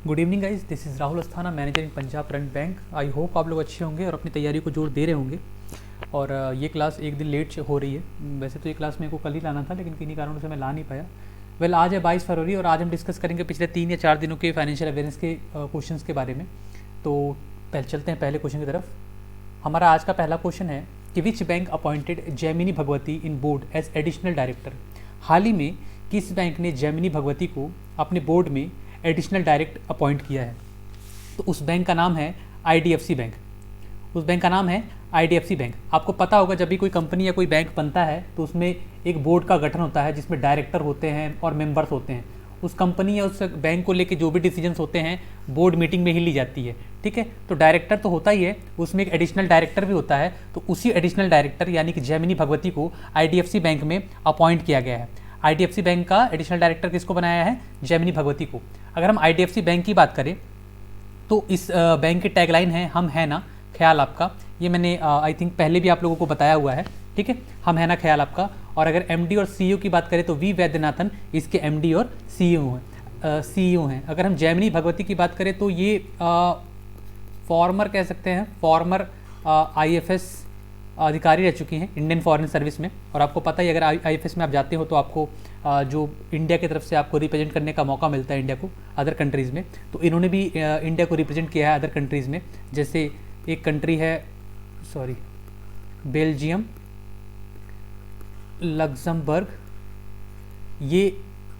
Good evening guys, this is Rahul Asthana, manager in Punjab front bank. I hope आप लोग अच्छे होंगे और अपनी तैयारी को जोर दे रहे होंगे। और ये क्लास एक दिन लेट हो रही है। वैसे तो ये क्लास मेरे को कल ही लाना था, लेकिन किन्हीं कारणों से मैं ला नहीं पाया। आज है 22 फरवरी और आज हम डिस्कस करेंगे पिछले 3 या 4 दिनों के फाइनेंशियल अवेयरनेस के क्वेश्चंस के बारे में। तो पहले चलते हैं पहले क्वेश्चन की तरफ। हमारा आज का पहला क्वेश्चन है कि which bank appointed Jaimini Bhagwati in board as additional director. हाल ही में किस बैंक ने जैमिनी भगवती को अपने बोर्ड में एडिशनल डायरेक्ट अपॉइंट किया है? तो उस बैंक का नाम है आईडीएफसी बैंक। उस बैंक का नाम है आईडीएफसी बैंक। आपको पता होगा जब भी कोई कंपनी या कोई बैंक बनता है तो उसमें एक बोर्ड का गठन होता है जिसमें डायरेक्टर होते हैं और मेंबर्स होते हैं। उस कंपनी या उस बैंक को लेके जो भी डिसीजंस होते हैं बोर्ड मीटिंग में ही ली जाती है। ठीक है, तो डायरेक्टर तो होता ही है, उसमें एक एडिशनल डायरेक्टर भी होता है। तो उसी एडिशनल डायरेक्टर यानी कि जैमिनी भगवती को आईडीएफसी बैंक में अपॉइंट किया गया है। आईडीएफसी बैंक का एडिशनल डायरेक्टर किसको बनाया है? जैमिनी भगवती को। अगर हम आईडीएफसी बैंक की बात करें तो इस बैंक की टैगलाइन है हम है ना ख्याल आपका। ये मैंने आई थिंक पहले भी आप लोगों को बताया हुआ है। ठीक है, हम है ना ख्याल आपका। और अगर एमडी और सीईओ की बात करें तो वी वैद्यनाथन इसके एमडी और सीईओ हैं। अगर हम जैमिनी भगवती की बात करें तो ये फॉर्मर कह सकते हैं, फॉर्मर आईएफएस अधिकारी रह चुकी हैं इंडियन फॉरेन सर्विस में। और आपको पता ही अगर आईएफएस में आप जाते हो तो आपको जो इंडिया की तरफ से आपको रिप्रेजेंट करने का मौका मिलता है इंडिया को अदर कंट्रीज़ में, तो इन्होंने भी इंडिया को रिप्रेजेंट किया है अदर कंट्रीज़ में। जैसे एक कंट्री है बेल्जियम, लग्जमबर्ग, ये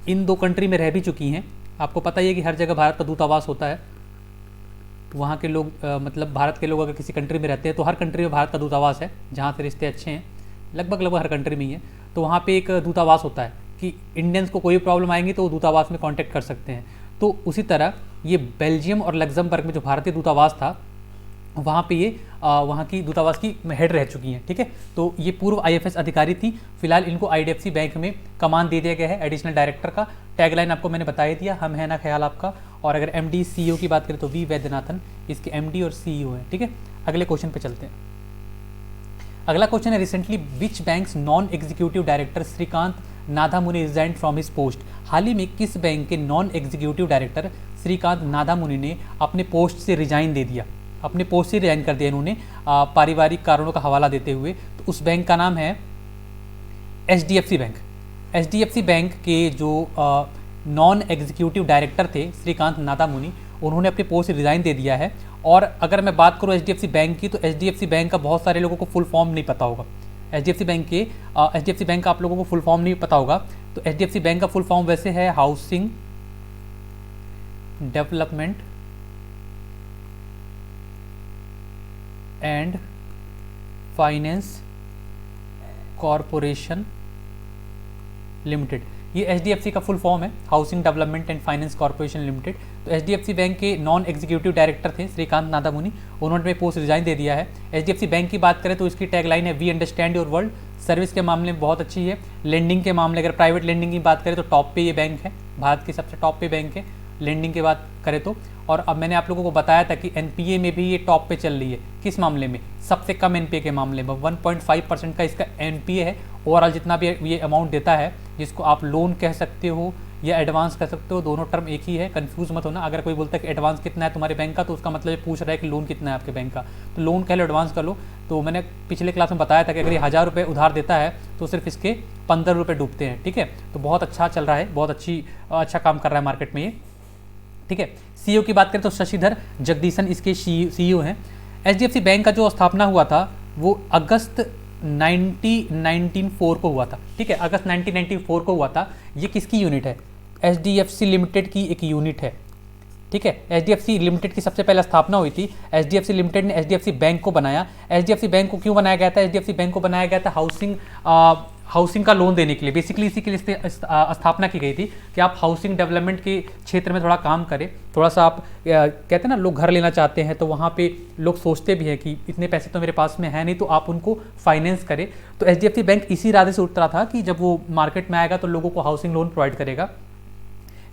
इन 2 कंट्री में रह भी चुकी हैं। आपको पता ही है कि हर जगह भारत का दूतावास होता है। वहाँ के लोग मतलब भारत के लोग अगर किसी कंट्री में रहते हैं तो हर कंट्री में भारत का दूतावास है जहाँ से रिश्ते अच्छे हैं, लगभग हर कंट्री में ही है। तो वहाँ पे एक दूतावास होता है कि इंडियंस को कोई प्रॉब्लम आएंगी तो वो दूतावास में कांटेक्ट कर सकते हैं। तो उसी तरह ये बेल्जियम और लग्जमबर्ग में जो भारतीय दूतावास था वहाँ पे ये वहाँ की दूतावास की हेड रह चुकी हैं। ठीक है, तो ये पूर्व आईएफएस अधिकारी थी। फिलहाल इनको आईडीएफसी बैंक में कमान दे दिया गया है एडिशनल डायरेक्टर का। टैगलाइन आपको मैंने बता ही दिया, हम है ना ख्याल आपका। और अगर एमडी सीईओ की बात करें तो वी वैद्यनाथन इसके एमडी और सीईओ हैं। ठीक है, अगले क्वेश्चन पे चलते हैं। अगला क्वेश्चन है recently which banks non executive director Srikanth Nadamuni resign from his post. हाल ही में किस बैंक के non executive director Srikanth Nadamuni ने अपने पोस्ट से रिजाइन दे दिया? अपने पोस्ट से रिजाइन कर दिया इन्होंने पारिवारिक कारणों का हवाला देते हुए। तो उस बैंक का नाम है एचडीएफसी बैंक। एचडीएफसी बैंक के जो नॉन एग्जीक्यूटिव डायरेक्टर थे श्रीकांत नादामुनि, उन्होंने अपने पोस्ट से रिजाइन दे दिया है। और अगर मैं बात करूँ एचडीएफसी बैंक की तो एचडीएफसी बैंक का बहुत सारे लोगों को फुल फॉर्म नहीं पता होगा। एचडीएफसी बैंक का आप लोगों को फुल फॉर्म नहीं पता होगा। तो एचडीएफसी बैंक का फुल फॉर्म वैसे है housing development and finance corporation limited. ये एचडीएफसी का फुल फॉर्म है, housing development and finance corporation limited. तो एचडीएफसी बैंक के नॉन एग्जीक्यूटिव डायरेक्टर थे श्रीकांत नादामुनि, उन्होंने पोस्ट रिजाइन दे दिया है। एचडीएफसी बैंक की बात करें तो इसकी टैगलाइन है we understand your world. Service के मामले में बहुत अच्छी है। लेंडिंग के मामले अगर प्राइवेट लेंडिंग की बात करें तो टॉप पे ये बैंक है, भारत की सबसे टॉप पे बैंक है लेंडिंग की बात करें तो। और अब मैंने आप लोगों को बताया था कि एनपीए में भी ये टॉप पे चल रही है। किस मामले में? सबसे कम एनपीए के मामले में 1.5% का इसका एनपीए है। ओवरऑल जितना भी ये अमाउंट देता है, जिसको आप लोन कह सकते हो या एडवांस कह सकते हो, दोनों टर्म एक ही है, कंफ्यूज मत होना। अगर कोई बोलता है कि एडवांस कितना है तुम्हारे बैंक का तो उसका मतलब ये पूछ रहा है कि लोन कितना है आपके बैंक का। तो लोन कह लो, एडवांस कर लो। तो मैंने पिछले क्लास में बताया था कि अगर ये 1000 रुपये उधार देता है तो सिर्फ इसके 15 रुपये डूबते हैं। ठीक है, तो बहुत अच्छा चल रहा है, बहुत अच्छा काम कर रहा है मार्केट में ये। ठीक है, सीईओ की बात करें तो शशिधर जगदीशन इसके सीईओ हैं। एचडीएफसी बैंक का जो स्थापना हुआ था वो अगस्त 1994 को हुआ था। ठीक है, अगस्त 1994 को हुआ था। ये किसकी यूनिट है? एचडीएफसी लिमिटेड की एक यूनिट है। ठीक है, एचडीएफसी लिमिटेड की सबसे पहले स्थापना हुई थी। एचडीएफसी लिमिटेड ने एचडीएफसी बैंक को बनाया। एचडीएफसी बैंक को क्यों बनाया गया था? एचडीएफसी बैंक को बनाया गया था हाउसिंग का लोन देने के लिए। बेसिकली इसी के लिए स्थापना की गई थी कि आप हाउसिंग डेवलपमेंट के क्षेत्र में थोड़ा काम करें। थोड़ा सा आप कहते हैं ना, लोग घर लेना चाहते हैं तो वहाँ पे लोग सोचते भी हैं कि इतने पैसे तो मेरे पास में है नहीं, तो आप उनको फाइनेंस करें। तो एचडीएफसी बैंक इसी इरादे से उतरा था कि जब वो मार्केट में आएगा तो लोगों को हाउसिंग लोन प्रोवाइड करेगा।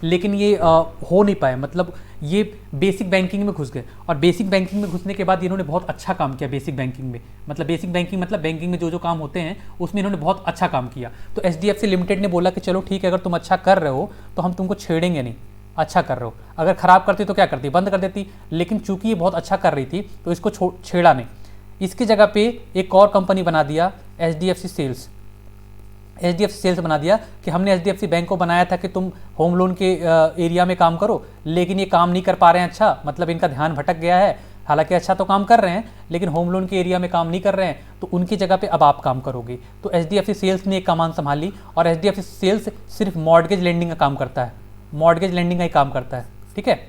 लेकिन ये हो नहीं पाया, मतलब ये बेसिक बैंकिंग में घुस गए। और बेसिक बैंकिंग में घुसने के बाद इन्होंने बहुत अच्छा काम किया बेसिक बैंकिंग में। मतलब बेसिक बैंकिंग मतलब बैंकिंग में जो जो काम होते हैं उसमें इन्होंने बहुत अच्छा काम किया। तो एचडीएफसी लिमिटेड ने बोला कि चलो ठीक है, अगर तुम अच्छा कर रहे हो तो हम तुमको छेड़ेंगे नहीं। अच्छा कर रहे हो। अगर ख़राब करती तो क्या करती, बंद कर देती, लेकिन चूंकि ये बहुत अच्छा कर रही थी तो इसको छेड़ा नहीं। इसकी जगह पे एक और कंपनी बना दिया HDFC सेल्स। HDFC सेल्स बना दिया कि हमने HDFC बैंक को बनाया था कि तुम होम लोन के एरिया में काम करो, लेकिन ये काम नहीं कर पा रहे हैं, अच्छा मतलब इनका ध्यान भटक गया है, हालांकि अच्छा तो काम कर रहे हैं लेकिन होम लोन के एरिया में काम नहीं कर रहे हैं, तो उनकी जगह पे अब आप काम करोगे। तो HDFC सेल्स ने एक कमान संभाली और HDFC सेल्स सिर्फ मॉर्गेज लेंडिंग का काम करता है, मॉर्गेज लेंडिंग का ही काम करता है। ठीक है,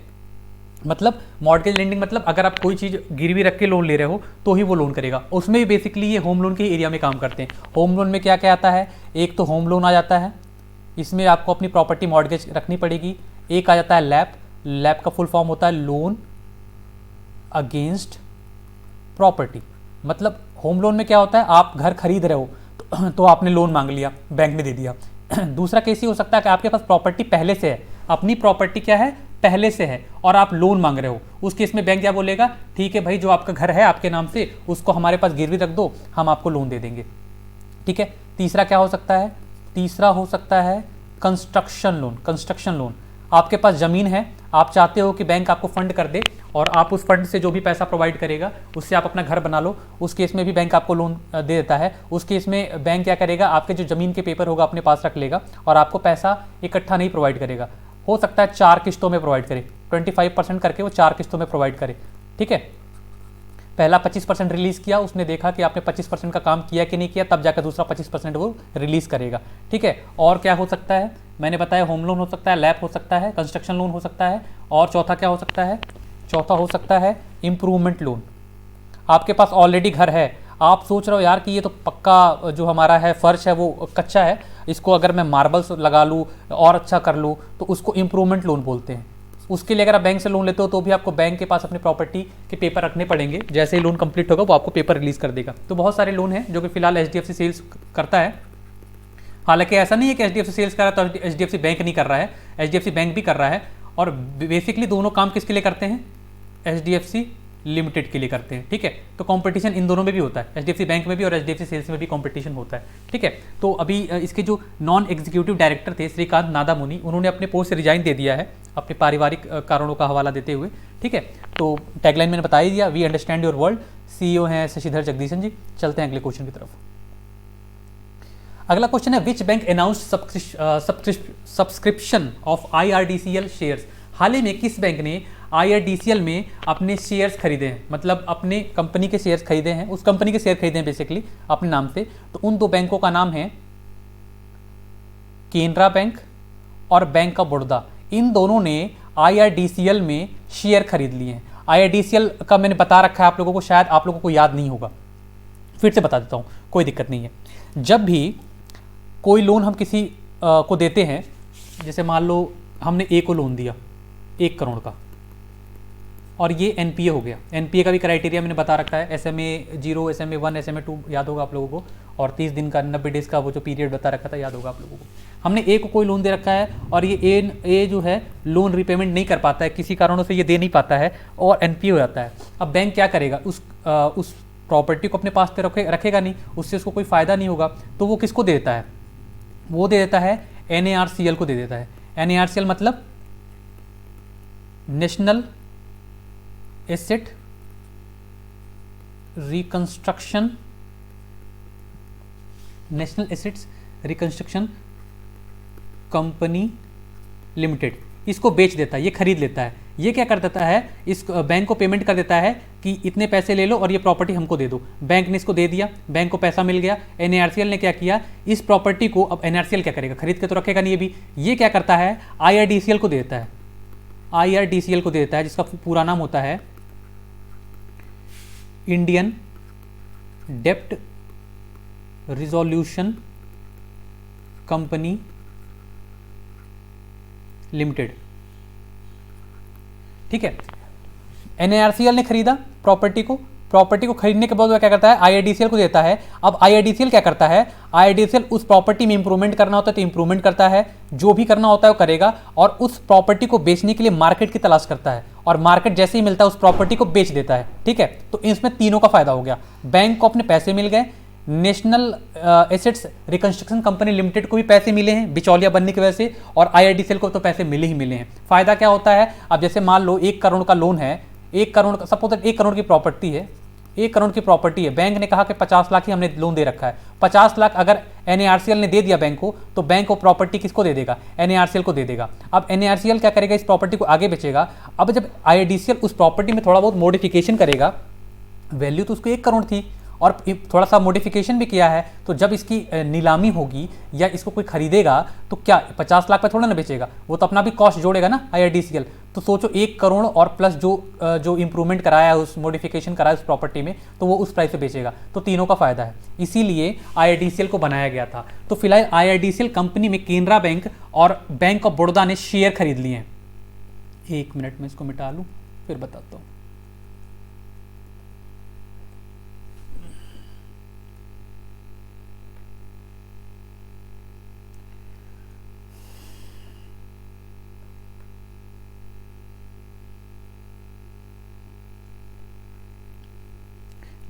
मतलब मॉर्गेज लेंडिंग मतलब अगर आप कोई चीज़ गिरवी रख के लोन ले रहे हो तो ही वो लोन करेगा, उसमें भी बेसिकली ये होम लोन के एरिया में काम करते हैं। होम लोन में क्या क्या आता है, एक तो होम लोन आ जाता है, इसमें आपको अपनी प्रॉपर्टी मॉर्गेज रखनी पड़ेगी। एक आ जाता है लैप, लैप का फुल फॉर्म होता है लोन अगेंस्ट प्रॉपर्टी। मतलब होम लोन में क्या होता है, आप घर खरीद रहे हो तो आपने लोन मांग लिया, बैंक ने दे दिया। दूसरा केस ये हो सकता है कि आपके पास प्रॉपर्टी पहले से है, अपनी प्रॉपर्टी क्या है पहले से है और आप लोन मांग रहे हो। उस केस में बैंक क्या बोलेगा, ठीक है भाई जो आपका घर है आपके नाम से उसको हमारे पास गिरवी रख दो, हम आपको लोन दे देंगे। ठीक है, तीसरा क्या हो सकता है, तीसरा हो सकता है कंस्ट्रक्शन लोन। कंस्ट्रक्शन लोन, आपके पास ज़मीन है, आप चाहते हो कि बैंक आपको फंड कर दे और आप उस फंड से जो भी पैसा प्रोवाइड करेगा उससे आप अपना घर बना लो, उस केस में भी बैंक आपको लोन दे देता है। उस केस में बैंक क्या करेगा, आपके जो ज़मीन के पेपर होगा अपने पास रख लेगा और आपको पैसा इकट्ठा नहीं प्रोवाइड करेगा, हो सकता है 4 किस्तों में प्रोवाइड करे, 25% करके वो 4 किस्तों में प्रोवाइड करे। ठीक है, पहला 25% रिलीज़ किया, उसने देखा कि आपने 25% का काम किया कि नहीं किया, तब जाकर दूसरा 25% वो रिलीज़ करेगा। ठीक है, और क्या हो सकता है, मैंने बताया होम लोन हो सकता है, लैप हो सकता है, कंस्ट्रक्शन लोन हो सकता है, और चौथा क्या हो सकता है, चौथा हो सकता है इम्प्रूवमेंट लोन। आपके पास ऑलरेडी घर है, आप सोच रहे हो यार कि ये तो पक्का जो हमारा है फर्श है वो कच्चा है, इसको अगर मैं मार्बल्स लगा लूँ और अच्छा कर लूँ तो उसको इम्प्रूवमेंट लोन बोलते हैं। उसके लिए अगर आप बैंक से लोन लेते हो तो भी आपको बैंक के पास अपनी प्रॉपर्टी के पेपर रखने पड़ेंगे, जैसे ही लोन कंप्लीट होगा वो आपको पेपर रिलीज़ कर देगा। तो बहुत सारे लोन हैं जो कि फिलहाल HDFC सेल्स करता है। हालांकि ऐसा नहीं है कि HDFC सेल्स कर रहा है तो HDFC बैंक नहीं कर रहा है, HDFC बैंक भी कर रहा है, और बेसिकली दोनों काम किसके लिए करते हैं, HDFC लिमिटेड के लिए करते हैं। ठीक है, तो कंपटीशन इन दोनों में भी होता है, HDFC बैंक में भी और HDFC सेल्स में भी कंपटीशन होता है। ठीक है, तो अभी इसके जो नॉन एग्जीक्यूटिव डायरेक्टर थे श्रीकांत नादामुनि, उन्होंने अपने पोस्ट से रिजाइन दे दिया है अपने पारिवारिक कारणों का हवाला देते हुए। ठीक है, तो टैगलाइन मैंने बता ही दिया, we understand your world. CEO हैं शशिधर जगदीशन जी। चलते हैं अगले क्वेश्चन की तरफ। अगला क्वेश्चन है, which bank announced subscription of IRDCL shares. हाल ही में किस बैंक ने IRDCL में अपने शेयर्स खरीदे हैं, मतलब अपने कंपनी के शेयर्स खरीदे हैं, उस कंपनी के शेयर खरीदे हैं बेसिकली अपने नाम से। तो उन दो बैंकों का नाम है केनरा बैंक और बैंक ऑफ बड़ौदा। इन दोनों ने IRDCL में शेयर खरीद लिए हैं। IRDCL का मैंने बता रखा है आप लोगों को, शायद आप लोगों को याद नहीं होगा, फिर से बता देता हूँ, कोई दिक्कत नहीं है। जब भी कोई लोन हम किसी को देते हैं, जैसे मान लो हमने A को लोन दिया 1 करोड़ का और ये NPA हो गया। NPA का भी क्राइटेरिया मैंने बता रखा है, SMA 0, SMA 1, SMA 2 याद होगा आप लोगों को, और 30 दिन का 90 डेज़ का वो जो पीरियड बता रखा था याद होगा आप लोगों को। हमने A को कोई लोन दे रखा है और ये A जो है लोन रिपेमेंट नहीं कर पाता है, किसी कारणों से ये दे नहीं पाता है और NPA हो जाता है। अब बैंक क्या करेगा, उस प्रॉपर्टी को अपने पास तो रखेगा नहीं, उससे उसको कोई फ़ायदा नहीं होगा, तो वो किसको दे देता है, वो दे देता है NARCL को दे देता है। NARCL मतलब national asset reconstruction, national assets reconstruction company limited. इसको बेच देता है, ये खरीद लेता है। ये क्या कर देता है, इस बैंक को पेमेंट कर देता है कि इतने पैसे ले लो और ये प्रॉपर्टी हमको दे दो। बैंक ने इसको दे दिया, बैंक को पैसा मिल गया। NARCL ने क्या किया, इस प्रॉपर्टी को, अब NARCL क्या करेगा, खरीद के तो रखेगा नहीं, ये भी ये क्या करता है IRDCL को देता है, IRDCL को देता है, जिसका पूरा नाम होता है इंडियन डेप्ट रिजोल्यूशन कंपनी लिमिटेड। ठीक है, NARCL ने खरीदा प्रॉपर्टी को खरीदने के बाद वो क्या करता है, IRDCL को देता है। अब IRDCL क्या करता है, IRDCL उस प्रॉपर्टी में इंप्रूवमेंट करना होता है तो इंप्रूवमेंट करता है, जो भी करना होता है वो करेगा, और उस प्रॉपर्टी को बेचने के लिए मार्केट की तलाश करता है, और मार्केट जैसे ही मिलता है उस प्रॉपर्टी को बेच देता है। ठीक है, तो इसमें तीनों का फायदा हो गया, बैंक को अपने पैसे मिल गए, national assets reconstruction company limited को भी पैसे मिले हैं बिचौलिया बनने की वजह से, और IRDCL को तो पैसे मिले ही मिले हैं। फायदा क्या होता है, अब जैसे मान लो 1 करोड़ का लोन है, 1 करोड़ का सपोज 1 करोड़ की प्रॉपर्टी है, 1 करोड़ की प्रॉपर्टी है, बैंक ने कहा कि 50 लाख ही हमने लोन दे रखा है, 50 लाख अगर NARCL ने दे दिया बैंक को, तो बैंक वो प्रॉपर्टी किसको दे देगा, NARCL को दे देगा। अब NARCL क्या करेगा, इस प्रॉपर्टी को आगे बेचेगा। अब जब IRDCL उस प्रॉपर्टी में थोड़ा बहुत मॉडिफिकेशन करेगा, वैल्यू तो उसको 1 करोड़ थी और थोड़ा सा मॉडिफिकेशन भी किया है, तो जब इसकी नीलामी होगी या इसको कोई खरीदेगा तो क्या 50 लाख पे थोड़ा ना बेचेगा, वो तो अपना भी कॉस्ट जोड़ेगा ना IRDCL। तो सोचो 1 करोड़ और प्लस जो इंप्रूवमेंट कराया है, उस मॉडिफिकेशन कराया उस प्रॉपर्टी में, तो वो उस प्राइस पे बेचेगा, तो तीनों का फायदा है। इसीलिए IRDCL को बनाया गया था। तो फिलहाल IRDCL कंपनी में केनरा बैंक और बैंक ऑफ बड़ौदा ने शेयर खरीद लिए हैं। 1 मिनट में इसको मिटा लूँ फिर बताता हूँ।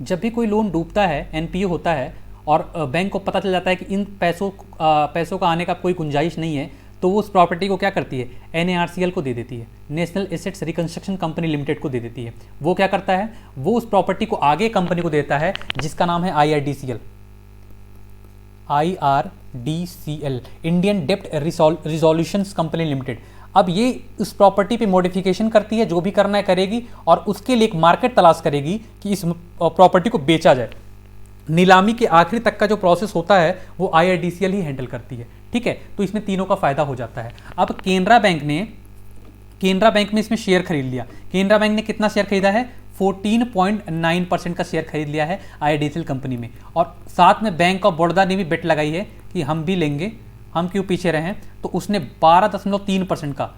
जब भी कोई लोन डूबता है, NPA होता है और बैंक को पता चल जाता है कि इन पैसों का आने का कोई गुंजाइश नहीं है, तो वो उस प्रॉपर्टी को क्या करती है, NARCL को दे देती है, national assets reconstruction company limited को दे देती है। वो क्या करता है, वो उस प्रॉपर्टी को आगे कंपनी को देता है जिसका नाम है IRDCL, इंडियन डेप्ट रिजोल्यूशन कंपनी लिमिटेड। अब ये उस प्रॉपर्टी पे मॉडिफिकेशन करती है, जो भी करना है करेगी, और उसके लिए एक मार्केट तलाश करेगी कि इस प्रॉपर्टी को बेचा जाए। नीलामी के आखिरी तक का जो प्रोसेस होता है वो IRDCL ही हैंडल करती है, ठीक है। तो इसमें तीनों का फायदा हो जाता है। अब केनरा बैंक में इसमें शेयर खरीद लिया। केनरा बैंक ने कितना शेयर खरीदा है, 14.9% का शेयर खरीद लिया है IRDCL कंपनी में, और साथ में बैंक ऑफ बड़ौदा ने भी बेट लगाई है कि हम भी लेंगे, हम क्यों पीछे रहे हैं। तो उसने 12.3% का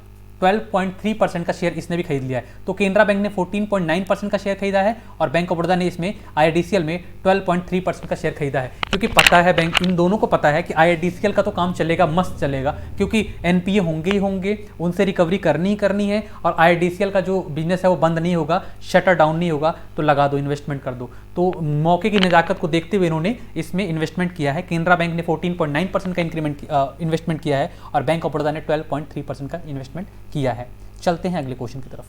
12.3% का शेयर इसने भी खरीद लिया है। तो केनरा बैंक ने 14.9% का शेयर खरीदा है और बैंक ऑफ बड़ौदा ने इसमें IRDCL में 12.3% का शेयर खरीदा है, क्योंकि पता है बैंक, इन दोनों को पता है कि IRDCL का तो काम चलेगा, मस्त चलेगा, क्योंकि NPA होंगे ही होंगे, उनसे रिकवरी करनी ही करनी है, और IRDCL का जो बिजनेस है वो बंद नहीं होगा, शटर डाउन नहीं होगा, तो लगा दो, इन्वेस्टमेंट कर दो। तो मौके की नज़ाकत को देखते हुए इन्होंने इसमें इन्वेस्टमेंट किया है। केनरा बैंक ने 14.9% का इन्वेस्टमेंट किया है और बैंक ऑफ बड़ौदा ने 12.3% का इन्वेस्टमेंट किया है। चलते हैं अगले क्वेश्चन की तरफ।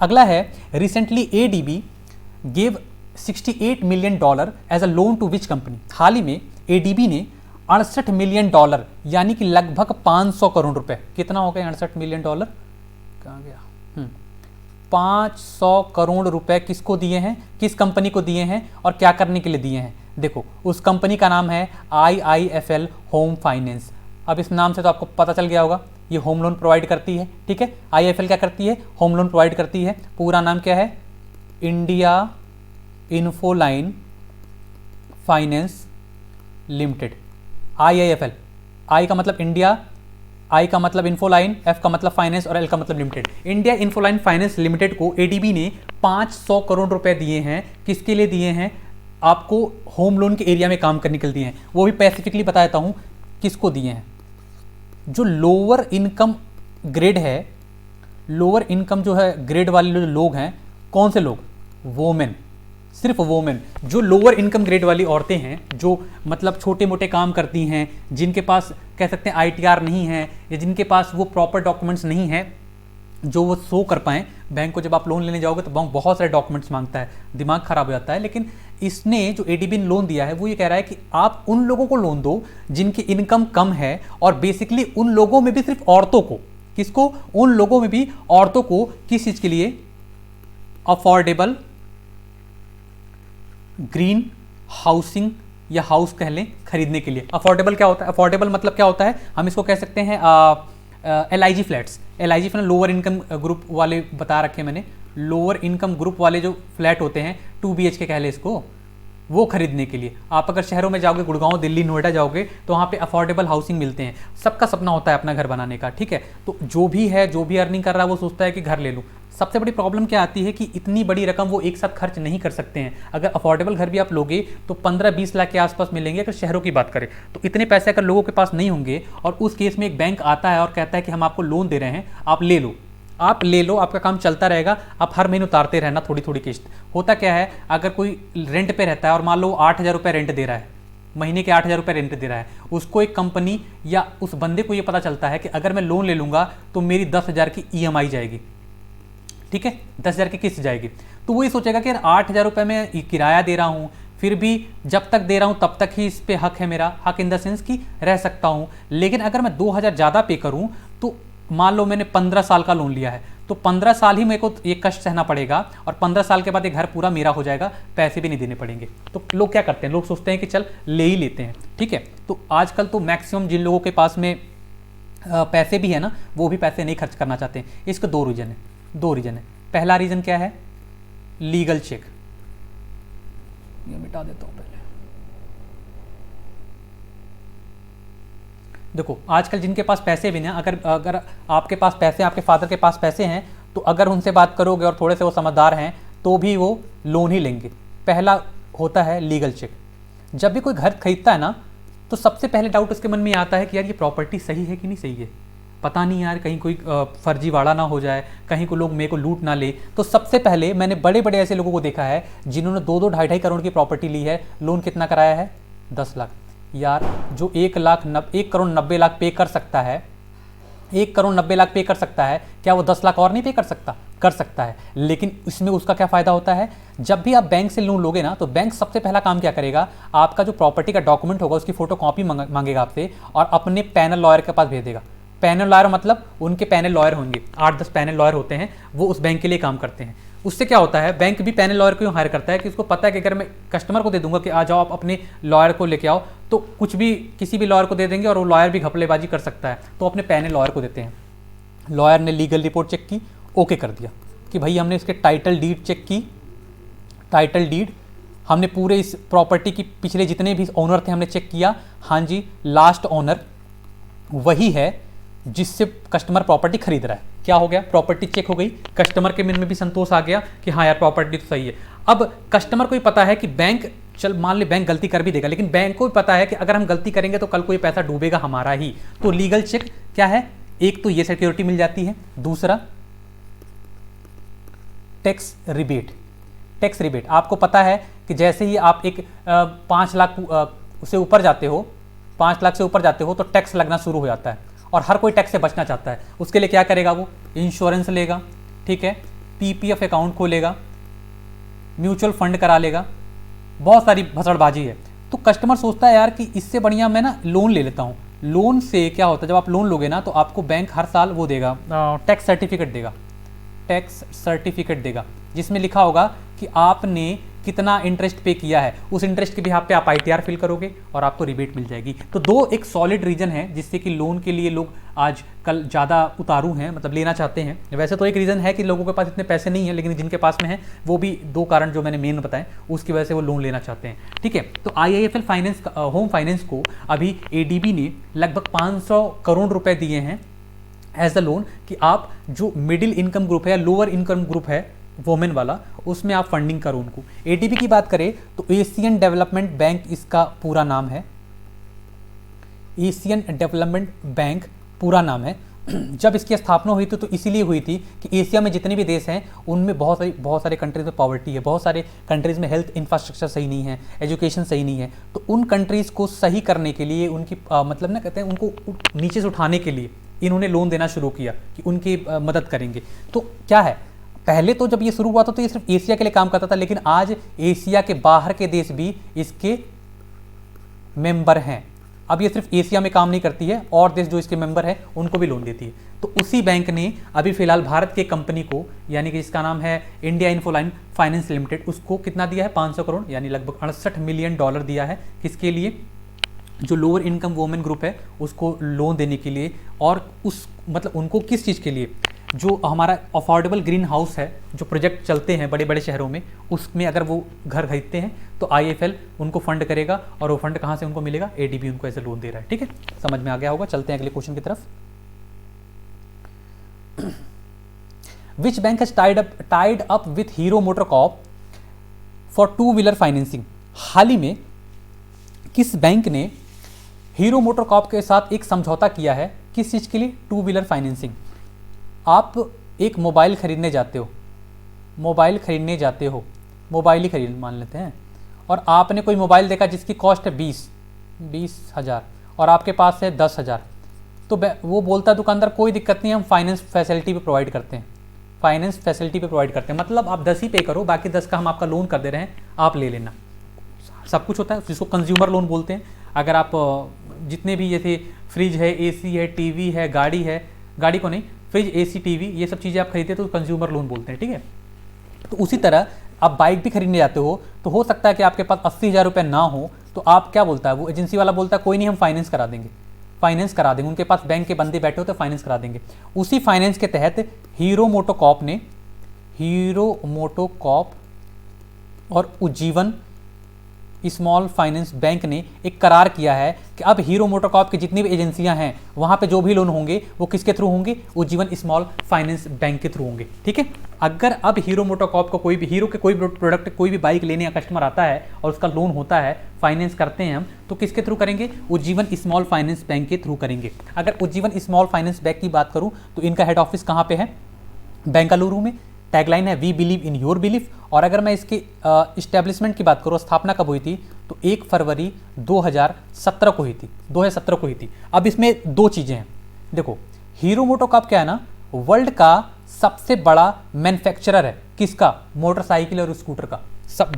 अगला है, recently ADB gave $68 million as a loan to which company. हाल ही में ADB ने $68 million यानी कि लगभग 500 करोड़ रुपए, कितना हो गया $68 million, कहाँ गया, 500 करोड़ रुपए किसको दिए हैं, किस कंपनी को दिए हैं और क्या करने के लिए दिए हैं। देखो, उस कंपनी का नाम है IIFL होम फाइनेंस। अब इस नाम से तो आपको पता चल गया होगा, ये होम लोन प्रोवाइड करती है, ठीक है। IIFL क्या करती है, होम लोन प्रोवाइड करती है। पूरा नाम क्या है, India Infoline finance limited, IIFL। I का मतलब इंडिया, I का मतलब इन्फोलाइन, F का मतलब फाइनेंस और L का मतलब limited. India Infoline finance limited को ADB ने 500 करोड़ रुपए दिए हैं। किसके लिए दिए हैं, आपको होम लोन के एरिया में काम करने के लिए दिए हैं। वो भी स्पेसिफिकली बताता हूं किसको दिए हैं। जो लोअर इनकम ग्रेड है, लोअर इनकम जो है ग्रेड वाले जो लोग हैं, कौन से लोग, वोमेन, सिर्फ वोमेन। जो लोअर इनकम ग्रेड वाली औरतें हैं, जो मतलब छोटे मोटे काम करती हैं, जिनके पास कह सकते हैं ITR नहीं है, या जिनके पास वो प्रॉपर डॉक्यूमेंट्स नहीं है जो वो शो कर पाएँ। बैंक को जब आप लोन लेने जाओगे तो बैंक बहुत सारे डॉक्यूमेंट्स मांगता है, दिमाग खराब हो जाता है। लेकिन इसने जो ADB ने लोन दिया है वो ये कह रहा है कि आप उन लोगों को लोन दो जिनकी इनकम कम है, और बेसिकली उन लोगों में भी सिर्फ औरतों को, किसको, उन लोगों में भी औरतों को, किस चीज़ के लिए, अफोर्डेबल ग्रीन हाउसिंग या हाउस कह लें, खरीदने के लिए। अफोर्डेबल क्या होता है, अफोर्डेबल मतलब क्या होता है, हम इसको कह सकते हैं LIG flats. LIG flat lower income group वाले बता रखे मैंने, लोअर इनकम ग्रुप वाले जो फ्लैट होते हैं, 2 BHK कह ले इसको, वो खरीदने के लिए। आप अगर शहरों में जाओगे, गुड़गांव, दिल्ली, नोएडा जाओगे, तो वहाँ पे अफोर्डेबल हाउसिंग मिलते हैं। सबका सपना होता है अपना घर बनाने का, ठीक है। तो जो भी है, जो भी अर्निंग कर रहा है, वो सोचता है कि घर ले लूँ। सबसे बड़ी प्रॉब्लम क्या आती है कि इतनी बड़ी रकम वो एक साथ खर्च नहीं कर सकते हैं। अगर अफोर्डेबल घर भी आप लोगे तो 15-20 लाख के आसपास मिलेंगे अगर शहरों की बात करें। तो इतने पैसे अगर लोगों के पास नहीं होंगे, और उस केस में एक बैंक आता है और कहता है कि हम आपको लोन दे रहे हैं, आप ले लो, आप ले लो, आपका काम चलता रहेगा, आप हर महीने उतारते रहना थोड़ी थोड़ी किस्त। होता क्या है, अगर कोई रेंट पे रहता है और मान लो 8,000 रुपये रेंट दे रहा है, महीने के 8,000 रुपये रेंट दे रहा है, उसको एक कंपनी या उस बंदे को ये पता चलता है कि अगर मैं लोन ले लूँगा तो मेरी 10,000 की EMI जाएगी, ठीक है, 10,000 की किस्त जाएगी। तो वो ये सोचेगा कि यार 8,000 रुपये में किराया दे रहा हूँ, फिर भी जब तक दे रहा हूँ तब तक ही इस पे हक है मेरा, हक इन द सेंस कि रह सकता हूँ। लेकिन अगर मैं 2,000 ज़्यादा पे करूँ तो मान लो मैंने 15 साल का लोन लिया है, तो 15 साल ही मेरे को ये कष्ट सहना पड़ेगा और 15 साल के बाद ये घर पूरा मेरा हो जाएगा, पैसे भी नहीं देने पड़ेंगे। तो लोग क्या करते हैं, लोग सोचते हैं कि चल ले ही लेते हैं, ठीक है। तो आजकल तो मैक्सिमम जिन लोगों के पास में पैसे भी है ना, वो भी पैसे नहीं खर्च करना चाहते हैं। इसके दो रीज़न है। पहला रीज़न क्या है, लीगल चेक। ये मिटा देता हूँ पहले। देखो आजकल जिनके पास पैसे भी ना, अगर आपके पास पैसे, आपके फादर के पास पैसे हैं, तो अगर उनसे बात करोगे और थोड़े से वो समझदार हैं तो भी वो लोन ही लेंगे। पहला होता है लीगल चेक। जब भी कोई घर खरीदता है ना, तो सबसे पहले डाउट उसके मन में आता है कि यार ये प्रॉपर्टी सही है कि नहीं सही है, पता नहीं यार कहीं कोई फर्जीवाड़ा ना हो जाए, कहीं को लोग मेरे को लूट ना ले। तो सबसे पहले मैंने बड़े बड़े ऐसे लोगों को देखा है जिन्होंने 2-2, 2.5 करोड़ की प्रॉपर्टी ली है, लोन कितना कराया है, 10 लाख। यार जो 1 करोड़ 90 लाख पे कर सकता है, 1 करोड़ 90 लाख पे कर सकता है, क्या वो 10 लाख और नहीं पे कर सकता? कर सकता है। लेकिन इसमें उसका क्या फ़ायदा होता है, जब भी आप बैंक से लोन लोगे ना, तो बैंक सबसे पहला काम क्या करेगा, आपका जो प्रॉपर्टी का डॉक्यूमेंट होगा उसकी फोटो कॉपी मांगेगा आपसे और अपने पैनल लॉयर के पास भेज देगा। पैनल लॉयर मतलब उनके पैनल लॉयर होंगे, 8-10 पैनल लॉयर होते हैं, वो उस बैंक के लिए काम करते हैं। उससे क्या होता है, बैंक भी पैनल लॉयर को हायर करता है कि उसको पता है कि अगर मैं कस्टमर को दे दूंगा कि आ जाओ आप अपने लॉयर को लेके आओ, तो कुछ भी किसी भी लॉयर को दे देंगे और वो लॉयर भी घपलेबाजी कर सकता है, तो अपने पैनल लॉयर को देते हैं। लॉयर ने लीगल रिपोर्ट चेक की, ओके कर दिया कि भाई हमने इसके टाइटल डीड चेक की, टाइटल डीड हमने पूरे इस प्रॉपर्टी की पिछले जितने भी ओनर थे हमने चेक किया, हाँ जी लास्ट ओनर वही है जिससे कस्टमर प्रॉपर्टी खरीद रहा है। क्या हो गया, प्रॉपर्टी चेक हो गई, कस्टमर के मन में भी संतोष आ गया कि हाँ यार प्रॉपर्टी तो सही है। अब कस्टमर को भी पता है कि बैंक, चल मान ले बैंक गलती कर भी देगा, लेकिन बैंक को भी पता है कि अगर हम गलती करेंगे तो कल कोई पैसा डूबेगा हमारा ही। तो लीगल चेक क्या है, एक तो ये सिक्योरिटी मिल जाती है, दूसरा टैक्स रिबेट। टैक्स रिबेट आपको पता है कि जैसे ही आप एक 5 लाख से ऊपर जाते हो, 5 लाख से ऊपर जाते हो तो टैक्स लगना शुरू हो जाता है और हर कोई टैक्स से बचना चाहता है। उसके लिए क्या करेगा, वो इंश्योरेंस लेगा, ठीक है, PPF अकाउंट खोलेगा, म्यूचुअल फंड करा लेगा, बहुत सारी भसड़बाजी है। तो कस्टमर सोचता है यार कि इससे बढ़िया मैं ना लोन ले लेता हूँ। लोन से क्या होता है, जब आप लोन लोगे ना तो आपको बैंक हर साल वो देगा, टैक्स सर्टिफिकेट देगा, टैक्स सर्टिफिकेट देगा जिसमें लिखा होगा कि आपने कितना इंटरेस्ट पे किया है, उस इंटरेस्ट के बिहाफ पे आप ITR फिल करोगे और आपको रिबेट मिल जाएगी। तो दो एक सॉलिड रीजन है जिससे कि लोन के लिए लोग आज कल ज़्यादा उतारू हैं, मतलब लेना चाहते हैं। वैसे तो एक रीज़न है कि लोगों के पास इतने पैसे नहीं हैं, लेकिन जिनके पास में है वो भी 2 कारण जो मैंने मेन बताए उसकी वजह से वो लोन लेना चाहते हैं, ठीक है। तो IIFL फाइनेंस, होम फाइनेंस को अभी ADB ने लगभग 500 करोड़ रुपए दिए हैं एज अ लोन कि आप जो मिडिल इनकम ग्रुप है या लोअर इनकम ग्रुप है वोमेन वाला, उसमें आप फंडिंग करो उनको। ADB की बात करें तो एशियन डेवलपमेंट बैंक इसका पूरा नाम है, एशियन डेवलपमेंट बैंक पूरा नाम है। जब इसकी स्थापना हुई थी तो इसीलिए हुई थी कि एशिया में जितने भी देश हैं उनमें बहुत सारे कंट्रीज़ में पॉवर्टी है, बहुत सारे कंट्रीज़ में हेल्थ इंफ्रास्ट्रक्चर सही नहीं है, एजुकेशन सही नहीं है। तो उन कंट्रीज़ को सही करने के लिए उनकी मतलब ना कहते हैं उनको नीचे से उठाने के लिए इन्होंने लोन देना शुरू किया कि उनकी मदद करेंगे। तो क्या है, पहले तो जब ये शुरू हुआ था तो ये सिर्फ एशिया के लिए काम करता था, लेकिन आज एशिया के बाहर के देश भी इसके मेंबर हैं। अब ये सिर्फ एशिया में काम नहीं करती है, और देश जो इसके मेंबर हैं उनको भी लोन देती है। तो उसी बैंक ने अभी फिलहाल भारत के कंपनी को, यानी कि जिसका नाम है इंडिया इन्फोलाइन फाइनेंस लिमिटेड, उसको कितना दिया है, 500 करोड़ यानी लगभग $68 मिलियन दिया है। किसके लिए, जो लोअर इनकम वोमेन ग्रुप है उसको लोन देने के लिए। और उस मतलब उनको किस चीज़ के लिए, जो हमारा अफोर्डेबल ग्रीन हाउस है, जो प्रोजेक्ट चलते हैं बड़े बड़े शहरों में, उसमें अगर वो घर खरीदते हैं तो IIFL उनको फंड करेगा। और वो फंड कहाँ से उनको मिलेगा, ADB उनको ऐसे लोन दे रहा है, ठीक है। समझ में आ गया होगा। चलते हैं अगले क्वेश्चन की तरफ। Which bank has tied up with Hero MotoCorp for 2-व्हीलर फाइनेंसिंग। हाल ही में किस बैंक ने हीरो मोटर कॉर्प के साथ एक समझौता किया है, किस चीज़ के लिए, 2-व्हीलर फाइनेंसिंग। आप एक मोबाइल खरीदने जाते हो, मोबाइल खरीदने जाते हो, मोबाइल ही खरीद मान लेते हैं, और आपने कोई मोबाइल देखा जिसकी कॉस्ट है 20,000 और आपके पास है 10,000, तो वो बोलता है दुकानदार कोई दिक्कत नहीं, हम फाइनेंस फैसिलिटी पे प्रोवाइड करते हैं, फाइनेंस फैसिलिटी पे प्रोवाइड करते हैं, मतलब आप 10 ही पे करो, बाकी 10 का हम आपका लोन कर दे रहे हैं, आप ले लेना। सब कुछ होता है जिसको कंज्यूमर लोन बोलते हैं। अगर आप जितने भी जैसे फ्रिज है, एसी है, टीवी है, गाड़ी है, गाड़ी को नहीं, फ्रिज, एसी, टीवी, ये सब चीज़ें आप खरीदते तो कंज्यूमर लोन बोलते हैं, ठीक है। तो उसी तरह आप बाइक भी खरीदने जाते हो तो हो सकता है कि आपके पास 80,000 रुपये ना हो, तो आप क्या बोलता है, वो एजेंसी वाला बोलता है कोई नहीं, हम फाइनेंस करा देंगे, फाइनेंस करा देंगे, उनके पास बैंक के बंदे बैठे हो तो फाइनेंस करा देंगे। उसी फाइनेंस के तहत हीरो मोटोकॉर्प और उज्जीवन स्मॉल फाइनेंस बैंक ने एक करार किया है कि अब हीरो मोटोकॉर्प की जितनी भी एजेंसियां हैं वहां पे जो भी लोन होंगे वो किसके थ्रू होंगे, उज्जीवन स्मॉल फाइनेंस बैंक के थ्रू होंगे, ठीक है। अगर अब हीरो मोटोकॉर्प को कोई भी, हीरो के कोई भी प्रोडक्ट, कोई भी बाइक लेने का कस्टमर आता है और उसका लोन होता है, फाइनेंस करते हैं हम, तो किसके थ्रू करेंगे, उज्जीवन स्मॉल फाइनेंस बैंक के थ्रू करेंगे। अगर उज्जीवन स्मॉल फाइनेंस बैंक की बात करूं तो इनका हेड ऑफिस कहां पे है, बेंगलुरु में। टैगलाइन है we believe in your belief. और अगर मैं इसकी इस्टेब्लिशमेंट की बात करूँ, स्थापना कब हुई थी, तो 1 फरवरी 2017 को हुई थी, 2017 को हुई थी। अब इसमें दो चीज़ें हैं, देखो हीरो मोटोकॉर्प क्या है ना, वर्ल्ड का सबसे बड़ा मैन्युफैक्चरर है, किसका, मोटरसाइकिल और स्कूटर का,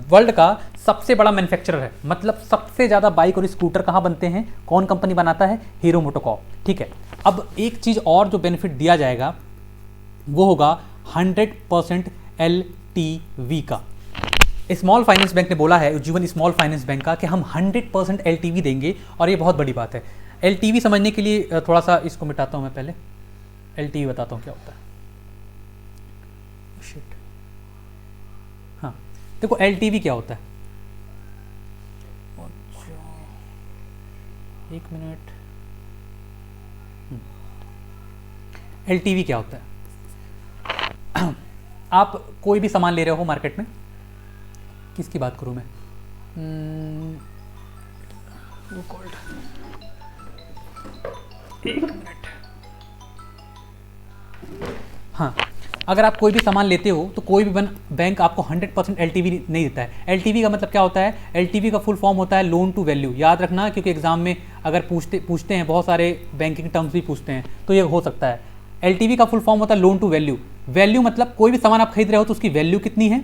वर्ल्ड का सबसे बड़ा मैन्युफैक्चरर है, मतलब सबसे ज़्यादा बाइक और स्कूटर कहाँ बनते हैं, कौन कंपनी बनाता है, हीरो मोटोकॉर्प, ठीक है। अब एक चीज़ और जो बेनिफिट दिया जाएगा वो होगा 100% LTV का। स्मॉल फाइनेंस बैंक ने बोला है, उज्जीवन स्मॉल फाइनेंस बैंक का, कि हम 100% LTV देंगे, और ये बहुत बड़ी बात है। LTV समझने के लिए थोड़ा सा इसको मिटाता हूं मैं, पहले LTV बताता हूं क्या होता है। शिट, हाँ देखो LTV क्या होता है, एक मिनट, LTV क्या होता है। आप कोई भी सामान ले रहे हो मार्केट में, किसकी बात करूं मैं, एक मिनट, हाँ, अगर आप कोई भी सामान लेते हो तो कोई भी बैंक आपको 100% LTV नहीं देता है। LTV का मतलब क्या होता है, LTV का फुल फॉर्म होता है लोन टू वैल्यू, याद रखना, क्योंकि एग्जाम में अगर पूछते हैं, बहुत सारे बैंकिंग टर्म्स भी पूछते हैं, तो ये हो सकता है। LTV का फुल फॉर्म होता है लोन टू वैल्यू। वैल्यू मतलब कोई भी सामान आप खरीद रहे हो तो उसकी वैल्यू कितनी है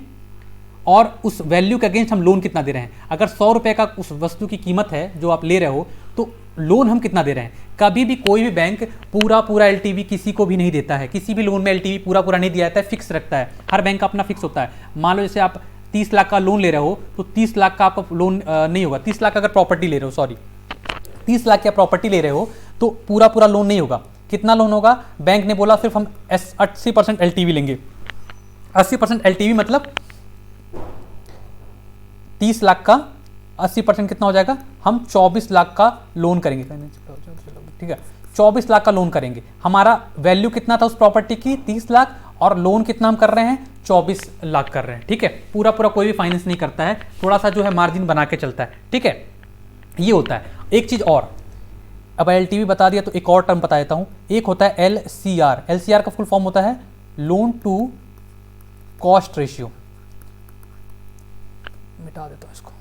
और उस वैल्यू के अगेंस्ट हम लोन कितना दे रहे हैं। अगर 100 रुपये का उस वस्तु की कीमत है जो आप ले रहे हो, तो लोन हम कितना दे रहे हैं। कभी भी कोई भी बैंक पूरा LTV किसी को भी नहीं देता है, किसी भी लोन में LTV पूरा नहीं दिया जाता है, फिक्स रखता है, हर बैंक का अपना फिक्स होता है। मान लो जैसे आप 30 लाख का लोन ले रहे हो तो 30 लाख का आपका लोन नहीं होगा। 30 लाख अगर प्रॉपर्टी ले रहे हो, सॉरी 30 लाख की प्रॉपर्टी ले रहे हो तो पूरा लोन नहीं होगा। कितना लोन होगा, बैंक ने बोला सिर्फ हम 80% LTV लेंगे। 80% LTV मतलब 30 लाख का 80% कितना हो जाएगा, हम 24 लाख का लोन करेंगे, ठीक है, 24 लाख का लोन करेंगे। हमारा वैल्यू कितना था उस प्रॉपर्टी की, 30 लाख, और लोन कितना हम कर रहे हैं, 24 लाख कर रहे हैं, ठीक है। पूरा कोई भी फाइनेंस नहीं करता है, थोड़ा सा जो है मार्जिन बना के चलता है, ठीक है, ये होता है। एक चीज और, अब LTV बता दिया तो एक और टर्म बता देता हूं, एक होता है LCR। LCR का फुल फॉर्म होता है लोन टू कॉस्ट रेशियो। मिटा देता हूं इसको,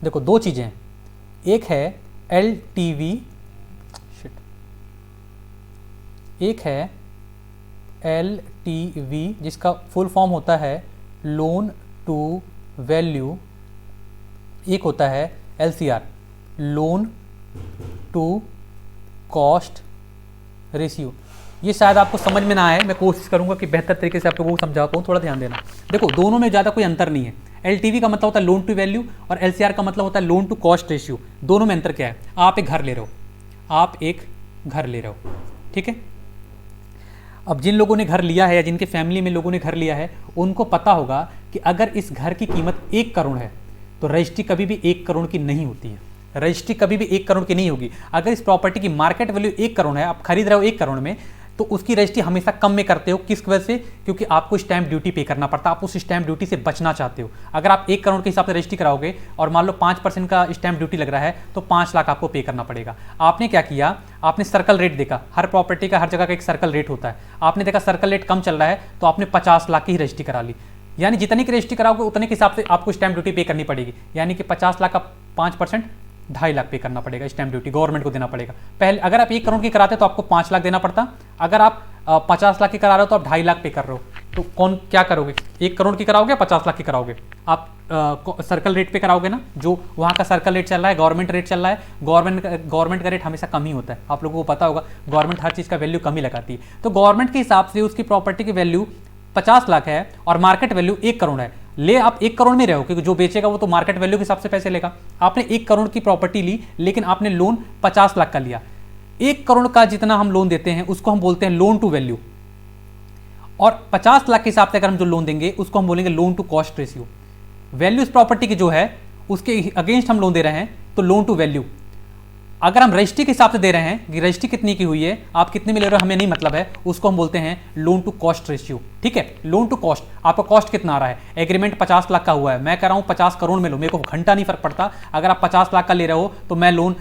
देखो दो चीजें हैं, एक है LTV, एक है LTV जिसका फुल फॉर्म होता है लोन टू वैल्यू, एक होता है LCR loan to cost ratio. ये शायद आपको समझ में ना आए, मैं कोशिश करूंगा कि बेहतर तरीके से आपको वो समझा पाऊँ, थोड़ा ध्यान देना। देखो दोनों में ज़्यादा कोई अंतर नहीं है। LTV का मतलब होता है लोन टू वैल्यू और LCR का मतलब होता है लोन टू कॉस्ट रेशियो। दोनों में अंतर क्या है, आप एक घर ले रहे हो, आप एक घर ले रहे हो, ठीक है। अब जिन लोगों ने घर लिया है या जिनके फैमिली में लोगों ने घर लिया है, उनको पता होगा कि अगर इस घर की कीमत 1 करोड़ है तो रजिस्ट्री कभी भी 1 करोड़ की नहीं होती है। रजिस्ट्री कभी भी 1 करोड़ की नहीं होगी। अगर इस प्रॉपर्टी की मार्केट वैल्यू 1 करोड़ है, आप खरीद रहे हो 1 करोड़ में, तो उसकी रजिस्ट्री हमेशा कम में करते हो। किस वजह से? क्योंकि आपको स्टैंप ड्यूटी पे करना पड़ता है, आप उस स्टैंप ड्यूटी से बचना चाहते हो। अगर आप 1 करोड़ के हिसाब से रजिस्ट्री कराओगे और मान लो 5% का स्टैंप ड्यूटी लग रहा है तो 5 लाख आपको पे करना पड़ेगा। आपने क्या किया, आपने सर्कल रेट देखा, हर प्रॉपर्टी का हर जगह का एक सर्कल रेट होता है, आपने देखा सर्कल रेट कम चल रहा है तो आपने 50 लाख की ही रजिस्ट्री करा ली। यानी जितनी की रजिस्ट्री कराओगे उतने के हिसाब से आपको स्टैंप ड्यूटी पे करनी पड़ेगी। यानी कि 50 लाख का 5% 2.5 लाख पे करना पड़ेगा, स्टैंप ड्यूटी गवर्नमेंट को देना पड़ेगा। पहले अगर आप 1 करोड़ की कराते तो आपको 5 लाख देना पड़ता, अगर आप 50 लाख की करा रहे हो तो आप 2.5 लाख पे कर रहे हो। तो कौन क्या करोगे, 1 करोड़ की कराओगे या 50 लाख की कराओगे? आप सर्कल रेट पे कराओगे ना, जो वहाँ का सर्कल रेट चल रहा है, गवर्नमेंट रेट चल रहा है। गवर्नमेंट का रेट हमेशा कम ही होता है, आप लोगों को पता होगा, गवर्नमेंट हर चीज़ का वैल्यू कम ही लगाती है। तो गवर्नमेंट के हिसाब से उसकी प्रॉपर्टी की वैल्यू 50 लाख है और मार्केट वैल्यू 1 करोड़ है। ले आप 1 करोड़ में रहो, क्योंकि जो बेचेगा वो तो मार्केट वैल्यू के हिसाब से पैसे लेगा। आपने 1 करोड़ की प्रॉपर्टी ली लेकिन आपने लोन 50 लाख का लिया। 1 करोड़ का जितना हम लोन देते हैं उसको हम बोलते हैं लोन टू वैल्यू, और 50 लाख के हिसाब से अगर हम जो लोन देंगे उसको हम बोलेंगे loan to cost ratio. Value इस प्रॉपर्टी की जो है उसके अगेंस्ट हम लोन दे रहे हैं तो लोन टू वैल्यू। अगर हम रजिस्ट्री के हिसाब से दे रहे हैं कि रजिस्ट्री कितनी की हुई है, आप कितने में ले रहे हो हमें नहीं मतलब है, उसको हम बोलते हैं लोन टू कॉस्ट रेशियो। ठीक है, लोन टू कॉस्ट, आपका कॉस्ट कितना आ रहा है? एग्रीमेंट 50 लाख का हुआ है, मैं कह रहा हूं 50 करोड़ में लो, मेरे को घंटा नहीं फर्क पड़ता। अगर आप 50 लाख का ले रहे हो तो मैं लोन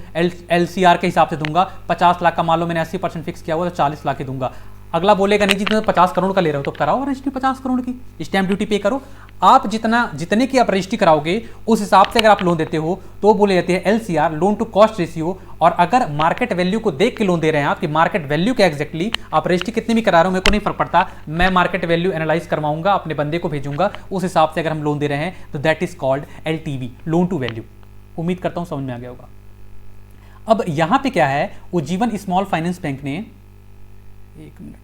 LCR के हिसाब से दूंगा। 50 लाख का मान लो मैंने 80% फिक्स किया हुआ तो 40 लाख ही दूंगा। अगला बोलेगा नहीं जी तुम 50 करोड़ का ले रहे हो तो कराओ रजिस्ट्री 50 करोड़ की, स्टैंप ड्यूटी पे करो। आप जितने की आप रजिस्ट्री कराओगे उस हिसाब से अगर आप लोन देते हो तो बोले जाते हैं LCR, loan to cost ratio. और अगर मार्केट वैल्यू को देख के लोन दे रहे हैं आप कि मार्केट वैल्यू क्या एग्जैक्टली, आप रजिस्ट्री कितनी भी करा रहे हो मेरे को नहीं फर्क पड़ता, मैं मार्केट वैल्यू एनालाइज करवाऊंगा, अपने बंदे को भेजूंगा, उस हिसाब से अगर हम लोन दे रहे हैं तो that is called LTV, loan to value. उम्मीद करता हूं समझ में आ गया होगा। अब यहां पे क्या है, उज्जीवन स्मॉल फाइनेंस बैंक ने, एक minute,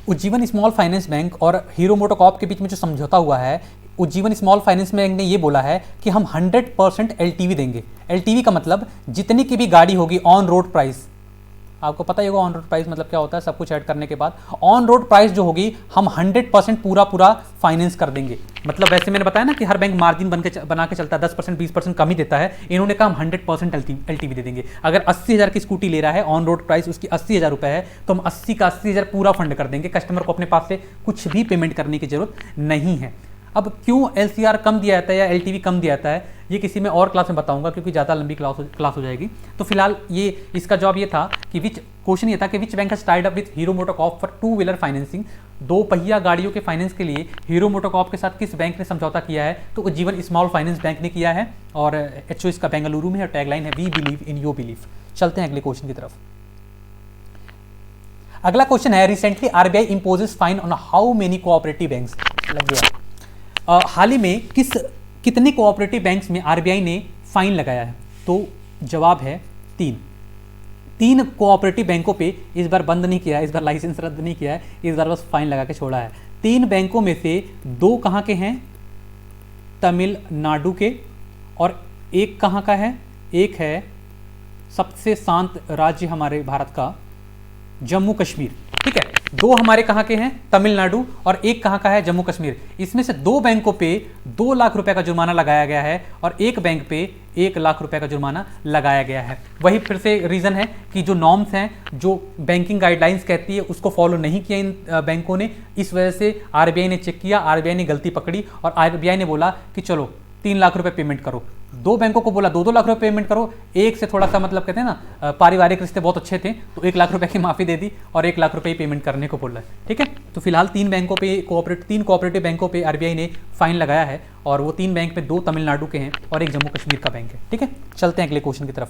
Ujjivan small finance bank और हीरो मोटोकॉर्प के बीच में जो समझौता हुआ है, उज्जीवन स्मॉल फाइनेंस बैंक ने ये बोला है कि हम 100% LTV देंगे। LTV का मतलब जितनी की भी गाड़ी होगी ऑन रोड प्राइस, आपको पता ही होगा ऑन रोड प्राइस मतलब क्या होता है, सब कुछ ऐड करने के बाद ऑन रोड प्राइस जो होगी हम 100% पूरा फाइनेंस कर देंगे। मतलब वैसे मैंने बताया ना कि हर बैंक मार्जिन बना के चलता है, 10% 20% कम ही देता है, इन्होंने कहा हम 100% LTV दे देंगे। अगर 80,000 की स्कूटी ले रहा है, ऑन रोड प्राइस उसकी 80,000 रुपए है, तो हम 80 का 80,000 पूरा फंड कर देंगे, कस्टमर को अपने पास से कुछ भी पेमेंट करने की जरूरत नहीं है। अब क्यों LCR कम दिया जाता है या LTV कम दिया जाता है, ये किसी में और क्लास में बताऊंगा क्योंकि ज़्यादा लंबी क्लास हो जाएगी। तो फिलहाल ये इसका जवाब ये था कि क्वेश्चन ये था कि which bank has tied up with hero MotoCorp for 2 wheeler financing, 2 पहिया गाड़ियों के फाइनेंस के लिए हीरो मोटोकॉर्प के साथ किस बैंक ने समझौता किया है? तो उज्जीवन स्मॉल फाइनेंस बैंक ने किया है और HO इसका बेंगलुरु में है और टैगलाइन है we believe in your belief. चलते हैं अगले क्वेश्चन की तरफ। अगला क्वेश्चन है, recently RBI imposes fine on how many cooperative banks. लग गया। हाल ही में कितने कोऑपरेटिव बैंक्स में RBI ने फाइन लगाया है? तो जवाब है 3 कोऑपरेटिव बैंकों पे इस बार बंद नहीं किया है, इस बार लाइसेंस रद्द नहीं किया है, इस बार बस फाइन लगा के छोड़ा है। 3 बैंकों में से 2 कहाँ के हैं? तमिलनाडु के, और एक कहाँ का है? एक है सबसे शांत राज्य हमारे भारत का, जम्मू कश्मीर। ठीक है, 2 हमारे कहाँ के हैं? तमिलनाडु, और एक कहाँ का है? जम्मू कश्मीर। इसमें से 2 बैंकों पे 2 लाख रुपए का जुर्माना लगाया गया है और एक बैंक पे 1 लाख रुपए का जुर्माना लगाया गया है। वही फिर से रीजन है कि जो नॉर्म्स हैं, जो बैंकिंग गाइडलाइंस कहती है, उसको फॉलो नहीं किया इन बैंकों ने। इस वजह से RBI ने चेक किया, RBI ने गलती पकड़ी और RBI ने बोला कि चलो 3 लाख रुपए पेमेंट करो। 2 बैंकों को बोला 2-2 लाख रुपए पेमेंट करो, एक से थोड़ा सा मतलब कहते हैं ना पारिवारिक रिश्ते बहुत अच्छे थे तो 1 लाख रुपए की माफी दे दी और 1 लाख रुपए ही पेमेंट करने को बोला है। ठीक है, तो फिलहाल 3 कोऑपरेटिव बैंकों पे RBI ने फाइन लगाया है और वो 3 बैंक पे 2 तमिलनाडु के हैं और 1 जम्मू कश्मीर का बैंक है। ठीक है, चलते हैं अगले क्वेश्चन की तरफ।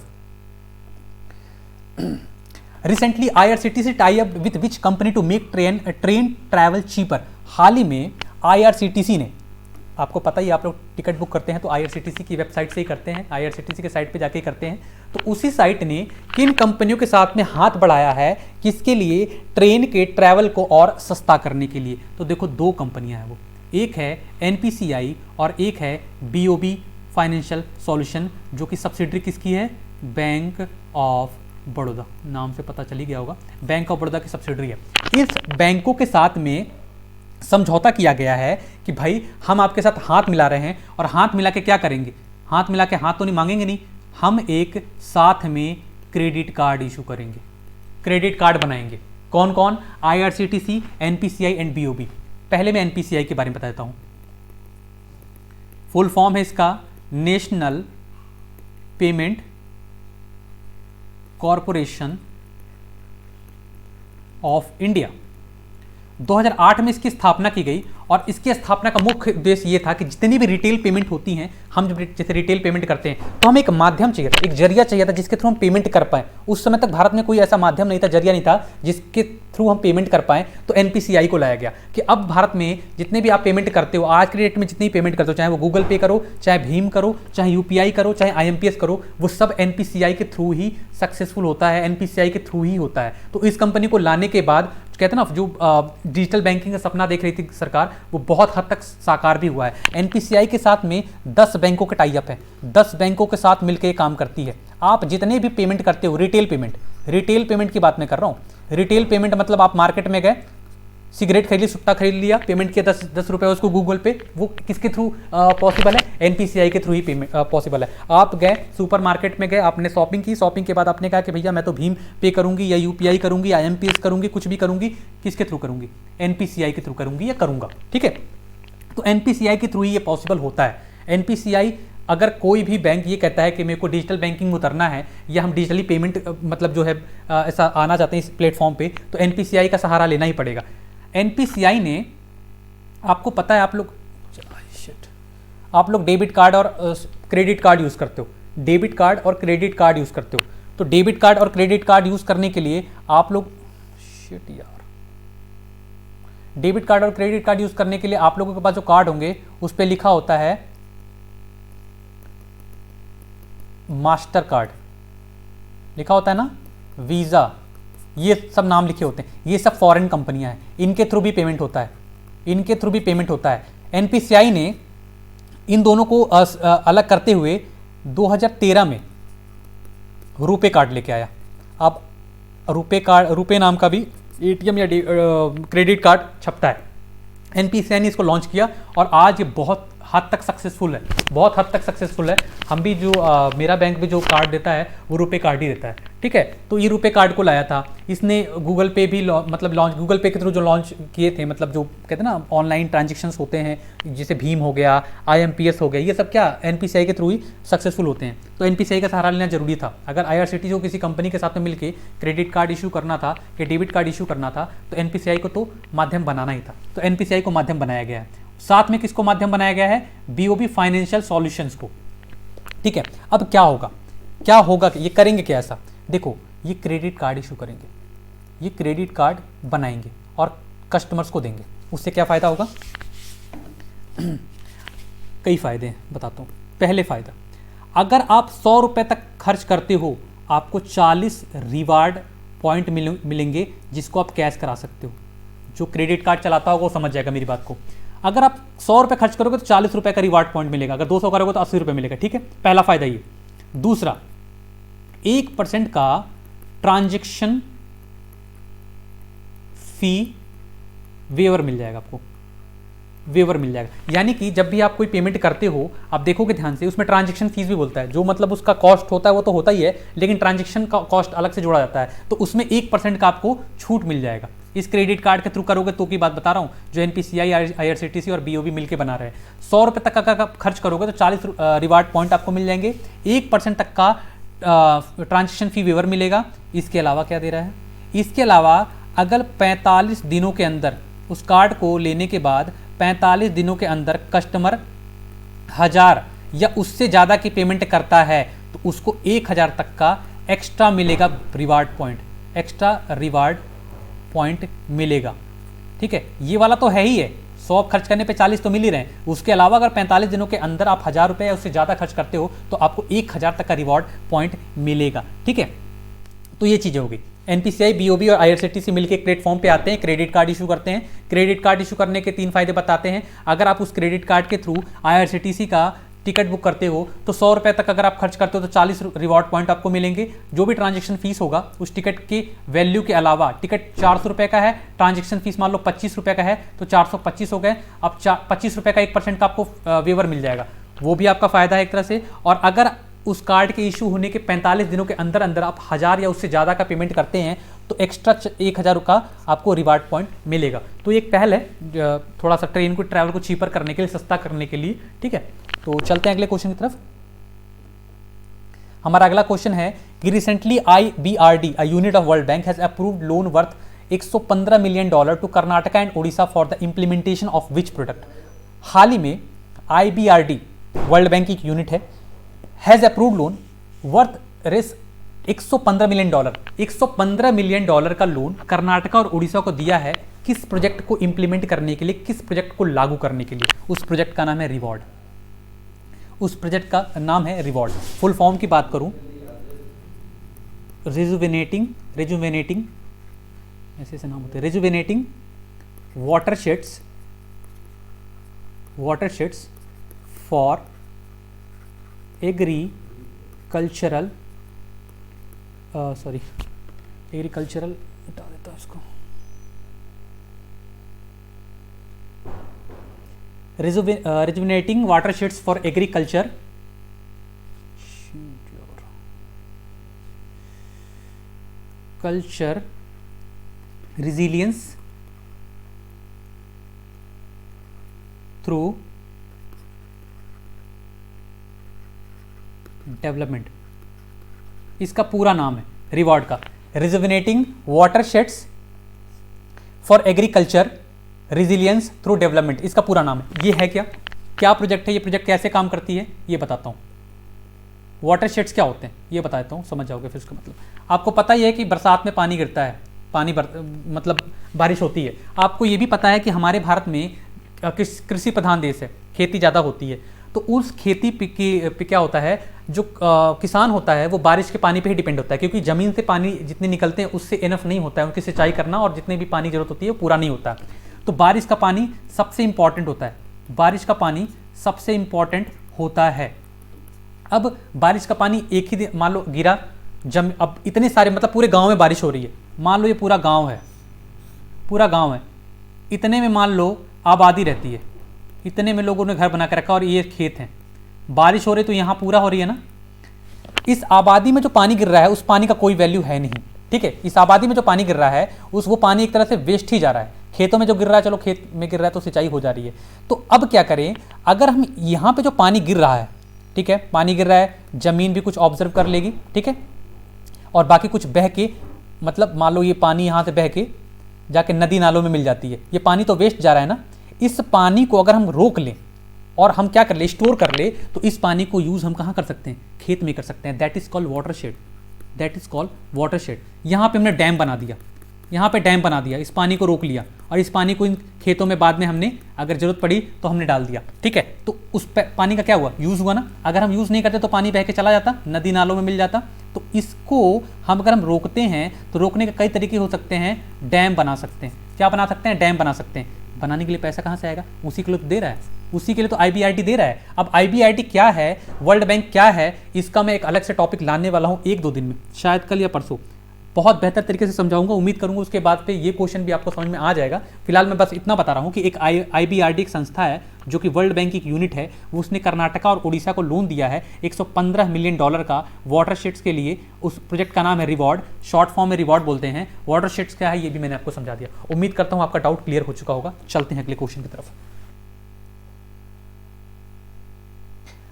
Recently IRCTC tie up with which company to make train travel cheaper. हाल ही में IRCTC ने, आपको पता ही, आप लोग टिकट बुक करते हैं तो IRCTC की वेबसाइट से ही करते हैं, IRCTC के साइट पे जाके ही करते हैं। तो उसी साइट ने किन कंपनियों के साथ में हाथ बढ़ाया है किसके लिए? ट्रेन के ट्रैवल को और सस्ता करने के लिए। तो देखो 2 कंपनियां हैं वो, एक है NPCI और एक है BOB फाइनेंशियल सॉल्यूशन, जो कि सब्सिडरी किसकी है? बैंक ऑफ बड़ौदा, नाम से पता चल ही गया होगा, बैंक ऑफ बड़ौदा की सब्सिडरी है। इस बैंकों के साथ में समझौता किया गया है कि भाई हम आपके साथ हाथ मिला रहे हैं, और हाथ मिला के क्या करेंगे, हाथ मिला के हाथ तो नहीं मांगेंगे, नहीं, हम एक साथ में क्रेडिट कार्ड इशू करेंगे, क्रेडिट कार्ड बनाएंगे। कौन कौन? IRCTC, NPCI and BOB। पहले मैं NPCI के बारे में बताता हूं। फुल फॉर्म है इसका national payment corporation of India. 2008 में इसकी स्थापना की गई, और इसकी स्थापना का मुख्य उद्देश्य ये था कि जितनी भी रिटेल पेमेंट होती हैं, हम जब जैसे रिटेल पेमेंट करते हैं तो हमें एक माध्यम चाहिए था, एक जरिया चाहिए था जिसके थ्रू हम पेमेंट कर पाएं। उस समय तक भारत में कोई ऐसा माध्यम नहीं था, जरिया नहीं था जिसके थ्रू हम पेमेंट कर पाएं, तो NPCI को लाया गया कि अब भारत में जितने भी आप पेमेंट करते हो, आज के डेट में जितनी पेमेंट करते हो, चाहे वो गूगल पे करो, चाहे भीम करो, चाहे UPI करो, चाहे IMPS करो, वो सब NPCI के थ्रू ही सक्सेसफुल होता है, NPCI के थ्रू ही होता है। तो इस कंपनी को लाने के बाद कहते हैं ना, जो डिजिटल बैंकिंग का सपना देख रही थी सरकार, वो बहुत हद तक साकार भी हुआ है। NPCI के साथ में 10 बैंकों के टाई अप है, 10 बैंकों के साथ मिलकर काम करती है। आप जितने भी पेमेंट करते हो, रिटेल पेमेंट की बात मैं कर रहा हूँ। रिटेल पेमेंट मतलब आप मार्केट में गए, सिगरेट खरीद ली, सुट्टा खरीद लिया, पेमेंट किया 10 रुपये उसको गूगल पे, वो किसके थ्रू पॉसिबल है? NPCI के थ्रू ही पेमेंट पॉसिबल है। आप गए सुपरमार्केट में गए, आपने शॉपिंग की, शॉपिंग के बाद आपने कहा कि भैया मैं तो भीम पे करूंगी, या UPI करूंगी, IMPS करूंगी, कुछ भी करूंगी, किसके थ्रू करूंगी? NPCI के थ्रू करूंगी या करूंगा, ठीक है। तो NPCI के थ्रू ही ये पॉसिबल होता है। NPCI, अगर कोई भी बैंक ये कहता है कि मेरे को डिजिटल बैंकिंग में उतरना है, या हम डिजिटली पेमेंट मतलब जो है ऐसा आना चाहते हैं इस प्लेटफॉर्म पे, तो NPCI का सहारा लेना ही पड़ेगा। NPCI ने, आपको पता है, आप लोग डेबिट कार्ड और क्रेडिट कार्ड यूज़ करते हो, डेबिट कार्ड और क्रेडिट कार्ड यूज़ करते हो। तो डेबिट कार्ड और क्रेडिट कार्ड यूज़ करने के लिए आप लोग डेबिट कार्ड और क्रेडिट कार्ड यूज़ करने के लिए आप लोगों के पास जो कार्ड होंगे उस पर लिखा होता है मास्टर कार्ड, लिखा होता है ना, वीज़ा, ये सब नाम लिखे होते हैं। ये सब फॉरेन कंपनियां हैं, इनके थ्रू भी पेमेंट होता है, इनके थ्रू भी पेमेंट होता है। NPCI ने इन दोनों को अलग करते हुए 2013 में रुपे कार्ड लेके आया। अब रुपे नाम का भी ATM या क्रेडिट कार्ड छपता है। NPCI ने इसको लॉन्च किया, और आज ये बहुत हद तक सक्सेसफुल है, बहुत हद तक सक्सेसफुल है। हम भी जो मेरा बैंक भी जो कार्ड देता है वो रुपे कार्ड ही देता है, ठीक है। तो ये रुपे कार्ड को लाया था इसने, गूगल पे भी मतलब लॉन्च, गूगल पे के थ्रू जो लॉन्च किए थे, मतलब जो कहते हैं ना ऑनलाइन ट्रांजेक्शन्स होते हैं, जैसे भीम हो गया, IMPS हो गया, ये सब क्या NPCI के थ्रू ही सक्सेसफुल होते हैं। तो NPCI का सहारा लेना जरूरी था। अगर IRCTC को किसी कंपनी के साथ में मिलकर क्रेडिट कार्ड इशू करना था या डेबिट कार्ड इशू करना था, तो NPCI को तो माध्यम बनाना ही था। तो NPCI को माध्यम बनाया गया है। साथ में किसको माध्यम बनाया गया है? BOB फाइनेंशियल सॉल्यूशंस को, ठीक है। अब क्या होगा कि ये करेंगे क्या ऐसा? देखो, ये क्रेडिट कार्ड इशू करेंगे, ये क्रेडिट कार्ड बनाएंगे और कस्टमर्स को देंगे। उससे क्या फ़ायदा होगा? कई फ़ायदे हैं, बताता हूँ। पहले फ़ायदा, अगर आप 100 रुपये तक खर्च करते हो, आपको 40 रिवार्ड पॉइंट मिलेंगे, जिसको आप कैश करा सकते हो। जो क्रेडिट कार्ड चलाता होगा वो समझ जाएगा मेरी बात को। अगर आप 100 रुपये खर्च करोगे तो 40 रुपये का रिवार्ड पॉइंट मिलेगा, अगर 200 करोगे तो 80 रुपये मिलेगा, ठीक है। पहला फ़ायदा ये। दूसरा, 1% का ट्रांजैक्शन फी वेवर मिल जाएगा, आपको वेवर मिल जाएगा। यानी कि जब भी आप कोई पेमेंट करते हो, आप देखोगे ध्यान से, उसमें ट्रांजैक्शन फीस भी बोलता है, जो मतलब उसका कॉस्ट होता है वो तो होता ही है, लेकिन ट्रांजैक्शन का कॉस्ट अलग से जोड़ा जाता है, तो उसमें 1% का आपको छूट मिल जाएगा। इस क्रेडिट कार्ड के थ्रू करोगे तो की बात बता रहा हूँ, जो NPCI, IRCTC और BOB मिलकर बना रहे हैं। 100 रुपये तक का खर्च करोगे तो 40 रिवार्ड पॉइंट आपको मिल जाएंगे, 1% तक का ट्रांजैक्शन फी वेवर मिलेगा। इसके अलावा क्या दे रहा है? इसके अलावा अगर 45 दिनों के अंदर, उस कार्ड को लेने के बाद 45 दिनों के अंदर कस्टमर 1000 या उससे ज़्यादा की पेमेंट करता है, तो उसको 1000 तक का एक्स्ट्रा मिलेगा reward point, extra reward point मिलेगा, ठीक है। ये वाला तो है ही है, 100 खर्च करने पे 40 तो मिल ही रहे हैं। उसके अलावा अगर 45 दिनों के अंदर आप 1000 रुपये या उससे ज़्यादा खर्च करते हो तो आपको 1000 तक का रिवॉर्ड पॉइंट मिलेगा, ठीक है। तो ये चीज़ें हो गई। NPCI, BOB और IRCTC मिलकर एक प्लेटफॉर्म पे आते हैं, क्रेडिट कार्ड इशू करते हैं। क्रेडिट कार्ड इशू करने के 3 फायदे बताते हैं। अगर आप उस क्रेडिट कार्ड के थ्रू IRCTC का टिकट बुक करते हो तो 100 रुपये तक अगर आप खर्च करते हो तो 40 रिवॉर्ड पॉइंट आपको मिलेंगे। जो भी ट्रांजेक्शन फीस होगा उस टिकट के वैल्यू के अलावा, टिकट 400 रुपये का है, ट्रांजेक्शन फीस मान लो 25 रुपये का है तो 425 हो गए। अब 25 रुपये का 1% का आपको वेवर मिल जाएगा, वो भी आपका फायदा है एक तरह से। और अगर उस कार्ड के इशू होने के 45 दिनों के अंदर अंदर आप 1000 या उससे ज़्यादा का पेमेंट करते हैं तो एक्स्ट्रा 1000 का आपको रिवार्ड पॉइंट मिलेगा। तो एक पहल है थोड़ा सा ट्रेन को ट्रैवल को चीपर करने के लिए, सस्ता करने के लिए, ठीक है। तो चलते हैं अगले क्वेश्चन की तरफ। हमारा अगला क्वेश्चन है कि recently IBRD, a unit of World Bank, has approved loan worth $115 million to Karnataka and Odisha for the implementation of which product. हाल ही में IBRD, वर्ल्ड बैंक की एक यूनिट है, has approved loan worth $115 million, $115 million का loan Karnataka और उड़ीसा को दिया है। किस प्रोजेक्ट को इंप्लीमेंट करने के लिए, किस प्रोजेक्ट को लागू करने के लिए? उस प्रोजेक्ट का नाम है रिवॉर्ड। उस प्रोजेक्ट का नाम है रिवॉर्ड। फुल फॉर्म की बात करूं, रेजुवेनेटिंग ऐसे नाम होते हैं, रेजुवेनेटिंग वाटरशेड्स फॉर एग्रीकल्चरल हटा देता इसको, rejuvenating watersheds for agriculture resilience through development. इसका पूरा नाम है रिवॉर्ड का, rejuvenating watersheds for agriculture resilience through development, इसका पूरा नाम है। ये है क्या प्रोजेक्ट है, ये प्रोजेक्ट कैसे काम करती है ये बताता हूँ। वाटरशेड्स क्या होते हैं ये बताता हूँ, समझ जाओगे फिर उसका मतलब। आपको पता ही है कि बरसात में पानी गिरता है, मतलब बारिश होती है। आपको ये भी पता है कि हमारे भारत में कृषि प्रधान देश है, खेती ज़्यादा होती है। तो उस खेती पे क्या होता है, जो किसान होता है वो बारिश के पानी पे ही डिपेंड होता है, क्योंकि ज़मीन से पानी जितने निकलते हैं उससे इनफ नहीं होता है उनकी सिंचाई करना, और जितने भी पानी जरूरत होती है वो पूरा नहीं होता। तो बारिश का पानी सबसे इंपॉर्टेंट होता है, बारिश का पानी सबसे इंपॉर्टेंट होता है। अब बारिश का पानी एक ही दिन मान लो गिरा, अब इतने सारे मतलब पूरे गाँव में बारिश हो रही है, मान लो ये पूरा गाँव है, इतने में मान लो आबादी रहती है, इतने में लोगों ने घर बना के रखा और ये खेत हैं, बारिश हो रही तो यहाँ पूरा हो रही है ना। इस आबादी में जो पानी गिर रहा है उस पानी का कोई वैल्यू है नहीं, ठीक है। इस आबादी में जो पानी गिर रहा है वो पानी एक तरह से वेस्ट ही जा रहा है। खेतों में जो गिर रहा है, चलो खेत में गिर रहा है तो सिंचाई हो जा रही है। तो अब क्या करें, अगर हम यहाँ पे जो पानी गिर रहा है, ठीक है, पानी गिर रहा है, जमीन भी कुछ ऑब्जर्व कर लेगी, ठीक है, और बाकी कुछ बह के, मतलब मान लो ये पानी यहाँ से बह के जाके नदी नालों में मिल जाती है, ये पानी तो वेस्ट जा रहा है ना। इस पानी को अगर हम रोक लें और हम क्या कर ले, स्टोर कर ले, तो इस पानी को यूज हम कहाँ कर सकते हैं, खेत में कर सकते हैं। That is called watershed. यहाँ पे हमने डैम बना दिया, यहाँ पे डैम बना दिया, इस पानी को रोक लिया और इस पानी को इन खेतों में बाद में हमने अगर जरूरत पड़ी तो हमने डाल दिया, ठीक है। तो उस पानी का क्या हुआ, यूज हुआ ना। अगर हम यूज नहीं करते तो पानी बह के चला जाता, नदी नालों में मिल जाता। तो इसको अगर हम रोकते हैं तो रोकने के कई तरीके हो सकते हैं। डैम बना सकते हैं, क्या बना सकते हैं, डैम बना सकते हैं। बनाने के लिए पैसा कहाँ से आएगा, उसी के लिए तो दे रहा है, उसी के लिए तो IBRD दे रहा है। अब IBRD क्या है, वर्ल्ड बैंक क्या है, इसका मैं एक अलग से टॉपिक लाने वाला हूँ 1-2 दिन में, शायद कल या परसों, बहुत बेहतर तरीके से समझाऊंगा। उम्मीद करूंगा उसके बाद पे ये क्वेश्चन भी आपको समझ में आ जाएगा। फिलहाल मैं बस इतना बता रहा हूँ कि एक IBRD एक संस्था है जो कि वर्ल्ड बैंक की एक यूनिट है, वो उसने कर्नाटका और उड़ीसा को लोन दिया है $115 मिलियन का वाटरशेड्स के लिए। उस प्रोजेक्ट का नाम है रिवॉर्ड, शॉर्ट फॉर्म में रिवॉर्ड बोलते हैं। वाटरशेड्स क्या है ये भी मैंने आपको समझा दिया। उम्मीद करता हूँ आपका डाउट क्लियर हो चुका होगा। चलते हैं अगले क्वेश्चन की तरफ।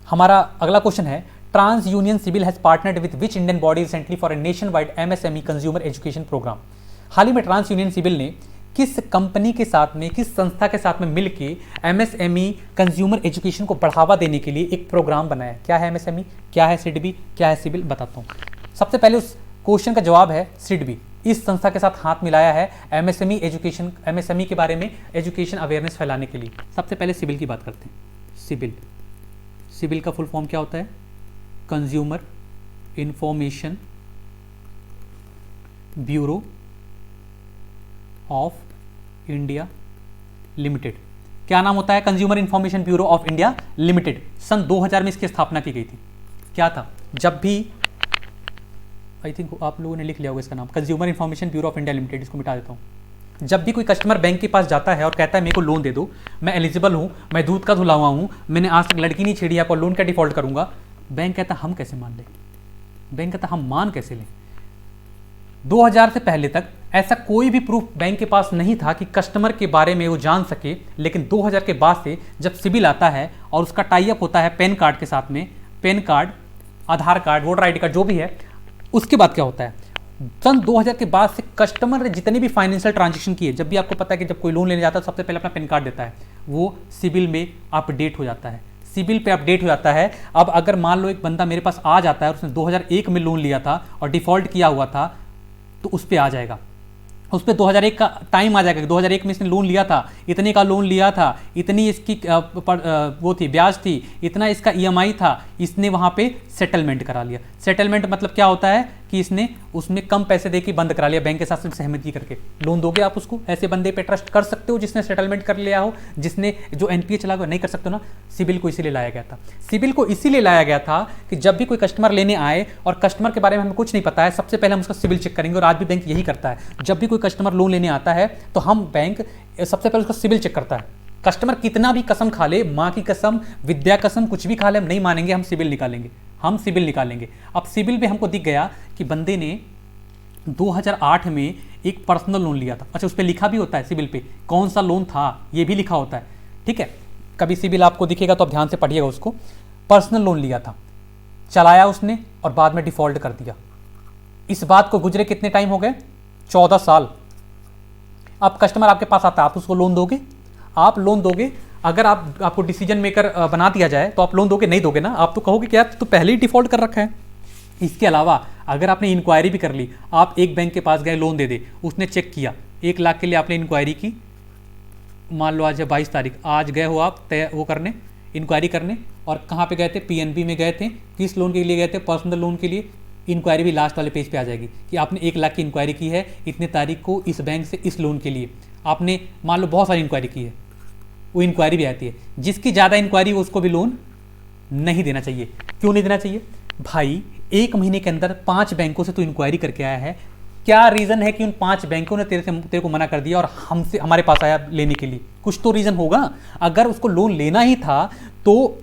हमारा अगला क्वेश्चन है, TransUnion CIBIL has partnered with which Indian body recently for a nationwide MSME consumer education programme. हाल ही में ट्रांस यूनियन सिविल ने किस कंपनी के साथ में, किस संस्था के साथ में मिलके MSME कंज्यूमर एजुकेशन को बढ़ावा देने के लिए एक प्रोग्राम बनाया। क्या है MSME, क्या है SIDBI, क्या है सिविल, बताता हूँ। सबसे पहले उस क्वेश्चन का जवाब है SIDBI। इस संस्था के साथ हाथ मिलाया है MSME एजुकेशन, MSME के बारे में एजुकेशन अवेयरनेस फैलाने के लिए। सबसे पहले सिविल की बात करते हैं। सिविल का फुल फॉर्म क्या होता है, consumer information bureau of India limited. क्या नाम होता है? Consumer information bureau of India limited. सन 2000 में इसकी स्थापना की गई थी। क्या था? जब भी, आई थिंक आप लोगों ने लिख लिया होगा इसका नाम, consumer information bureau of India limited. इसको मिटा देता हूँ। जब भी कोई कस्टमर बैंक के पास जाता है और कहता है मेरे को लोन दे दो, मैं एलिजिबल हूँ, मैं दूध का धुला हुआ हूँ, मैंने आज तक लड़की नहीं छेड़ी, आपको लोन का डिफॉल्ट करूंगा, बैंक कहता हम कैसे मान लें? बैंक कहता हम मान कैसे लें? 2000 से पहले तक ऐसा कोई भी प्रूफ बैंक के पास नहीं था कि कस्टमर के बारे में वो जान सके। लेकिन 2000 के बाद से जब सिबिल आता है और उसका टाई अप होता है पैन कार्ड के साथ में, पैन कार्ड, आधार कार्ड, वोटर आईडी कार्ड, जो भी है, उसके बाद क्या होता है? सन 2000 के बाद से कस्टमर ने जितने भी फाइनेंशियल ट्रांजेक्शन किए, जब भी आपको पता है कि जब कोई लोन लेने जाता है सबसे पहले अपना पैन कार्ड देता है, वो सिबिल में अपडेट हो जाता है, सिबिल पे अपडेट हो जाता है। अब अगर मान लो एक बंदा मेरे पास आ जाता है और उसने 2001 में लोन लिया था और डिफॉल्ट किया हुआ था, तो उस पर आ जाएगा, उस पर 2001 का टाइम आ जाएगा। 2001 में इसने लोन लिया था, इतने का लोन लिया था, इतनी इसकी वो थी, ब्याज थी, इतना इसका ईएमआई था, इसने वहाँ पे सेटलमेंट करा लिया। सेटलमेंट मतलब क्या होता है कि इसने उसमें कम पैसे दे के बंद करा लिया, बैंक के साथ सहमति करके। लोन दोगे आप उसको? ऐसे बंदे पे ट्रस्ट कर सकते हो जिसने सेटलमेंट कर लिया हो, जिसने जो एनपीए चला हुआ? नहीं कर सकते ना। सिबिल को इसीलिए लाया गया था। सिबिल को इसीलिए लाया गया था कि जब भी कोई कस्टमर लेने आए और कस्टमर के बारे में हमें कुछ नहीं पता है, सबसे पहले हम उसका सिबिल चेक करेंगे। और आज भी बैंक यही करता है। जब भी कोई कस्टमर लोन लेने आता है तो हम बैंक सबसे पहले उसका सिबिल चेक करता है। कस्टमर कितना भी कसम खा ले, माँ की कसम, विद्या कसम, कुछ भी खा ले, हम नहीं मानेंगे, हम सिबिल निकालेंगे, हम सिबिल निकालेंगे। अब सिबिल में हमको दिख गया कि बंदे ने 2008 में एक पर्सनल लोन लिया था। अच्छा, उस पर लिखा भी होता है सिबिल पे कौन सा लोन था, ये भी लिखा होता है, ठीक है। कभी सिबिल आपको दिखेगा तो आप ध्यान से पढ़िएगा उसको। पर्सनल लोन लिया था, चलाया उसने और बाद में डिफॉल्ट कर दिया। इस बात को गुजरे कितने टाइम हो गए? 14 साल। अब कस्टमर आपके पास आता है, आप उसको लोन दोगे? आप लोन दोगे? अगर आपको डिसीजन मेकर बना दिया जाए तो आप लोन दोगे? नहीं दोगे ना। आप तो कहोगे कि यार तो पहले ही डिफॉल्ट कर रखा है। इसके अलावा अगर आपने इंक्वायरी भी कर ली, आप एक बैंक के पास गए लोन दे दे, उसने चेक किया, 1 लाख के लिए आपने इंक्वायरी की, मान लो आज है 22 तारीख, आज गए हो आप वो करने, इंक्वायरी करने, और कहाँ पे गए थे? पीएनबी में गए थे। किस लोन के लिए गए थे? पर्सनल लोन के लिए। इंक्वायरी भी लास्ट वाले पेज पे आ जाएगी कि आपने 1 लाख की इंक्वायरी की है इतने तारीख को इस बैंक से इस लोन के लिए। आपने मान लो बहुत सारी इंक्वायरी की है, वो इंक्वायरी भी आती है। जिसकी ज़्यादा इंक्वायरी उसको भी लोन नहीं देना चाहिए। क्यों नहीं देना चाहिए? भाई 1 महीने के अंदर 5 बैंकों से तू इंक्वायरी करके आया है, क्या रीज़न है कि उन 5 बैंकों ने तेरे को मना कर दिया और हमारे पास आया लेने के लिए? कुछ तो रीज़न होगा। अगर उसको लोन लेना ही था तो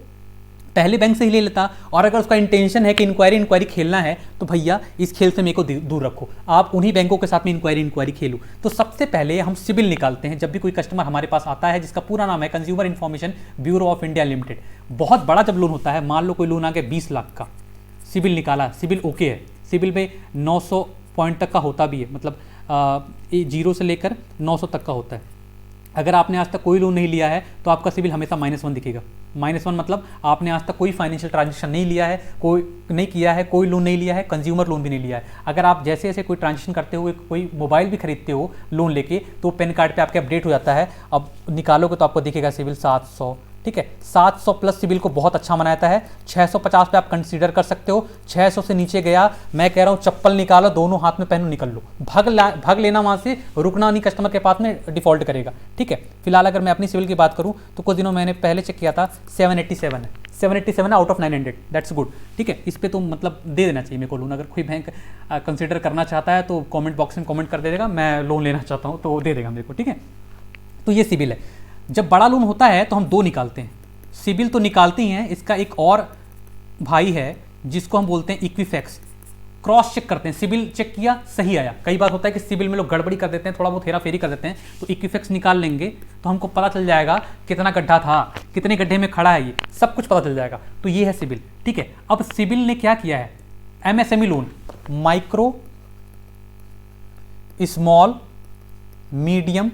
पहले बैंक से ही ले लेता। और अगर उसका इंटेंशन है कि इंक्वायरी खेलना है तो भैया इस खेल से मेरे को दूर रखो, आप उन्हीं बैंकों के साथ में इंक्वायरी खेलो। तो सबसे पहले हम सिबिल निकालते हैं जब भी कोई कस्टमर हमारे पास आता है, जिसका पूरा नाम है consumer information bureau of India limited. बहुत बड़ा जब लोन होता है, मान लो कोई लोन आ गया 20 लाख का, सिबिल निकाला, सिबिल ओके है, सिबिल में 900 पॉइंट तक का होता भी है, मतलब 0 से लेकर 900 तक का होता है। अगर आपने आज तक कोई लोन नहीं लिया है तो आपका सिबिल हमेशा -1 दिखेगा। -1 मतलब आपने आज तक कोई फाइनेंशियल ट्रांजेक्शन नहीं लिया है, कोई नहीं किया है, कोई लोन नहीं लिया है, कंज्यूमर लोन भी नहीं लिया है। अगर आप जैसे जैसे कोई ट्रांजेक्शन करते हो, कोई मोबाइल भी खरीदते हो लोन लेके, तो पैन कार्ड पे आपके अपडेट हो जाता है। अब निकालोगे तो आपको दिखेगा सिबिल 700, ठीक है। 700 प्लस सिबिल को बहुत अच्छा मनाता है। 650 पे आप कंसीडर कर सकते हो। 600 से नीचे गया, मैं कह रहा हूँ चप्पल निकालो, दोनों हाथ में पहनो, निकल लो, भाग लेना वहाँ से, रुकना नहीं, कस्टमर के पास में डिफॉल्ट करेगा, ठीक है। फिलहाल अगर मैं अपनी सिबिल की बात करूँ तो कुछ दिनों मैंने पहले चेक किया था, 787 है, 787 आउट ऑफ 900, दैट्स गुड, ठीक है। इस पर तो मतलब दे देना चाहिए मेरे को लोन। अगर कोई बैंक कंसिडर करना चाहता है तो कमेंट बॉक्स में कमेंट कर देगा, मैं लोन लेना चाहता हूँ तो दे देगा मेरे को, ठीक है। तो ये सिबिल है। जब बड़ा लोन होता है तो हम 2 निकालते हैं। सिबिल तो निकालते ही हैं, इसका एक और भाई है जिसको हम बोलते हैं इक्विफैक्स। क्रॉस चेक करते हैं, सिबिल चेक किया, सही आया। कई बार होता है कि सिबिल में लोग गड़बड़ी कर देते हैं, थोड़ा बहुत हेरा फेरी कर देते हैं, तो इक्विफैक्स निकाल लेंगे तो हमको पता चल जाएगा कितना गड्ढा था, कितने गड्ढे में खड़ा है, ये सब कुछ पता चल जाएगा। तो ये है सिबिल, ठीक है। अब सिबिल ने क्या किया है? MSME loan, micro, small, medium,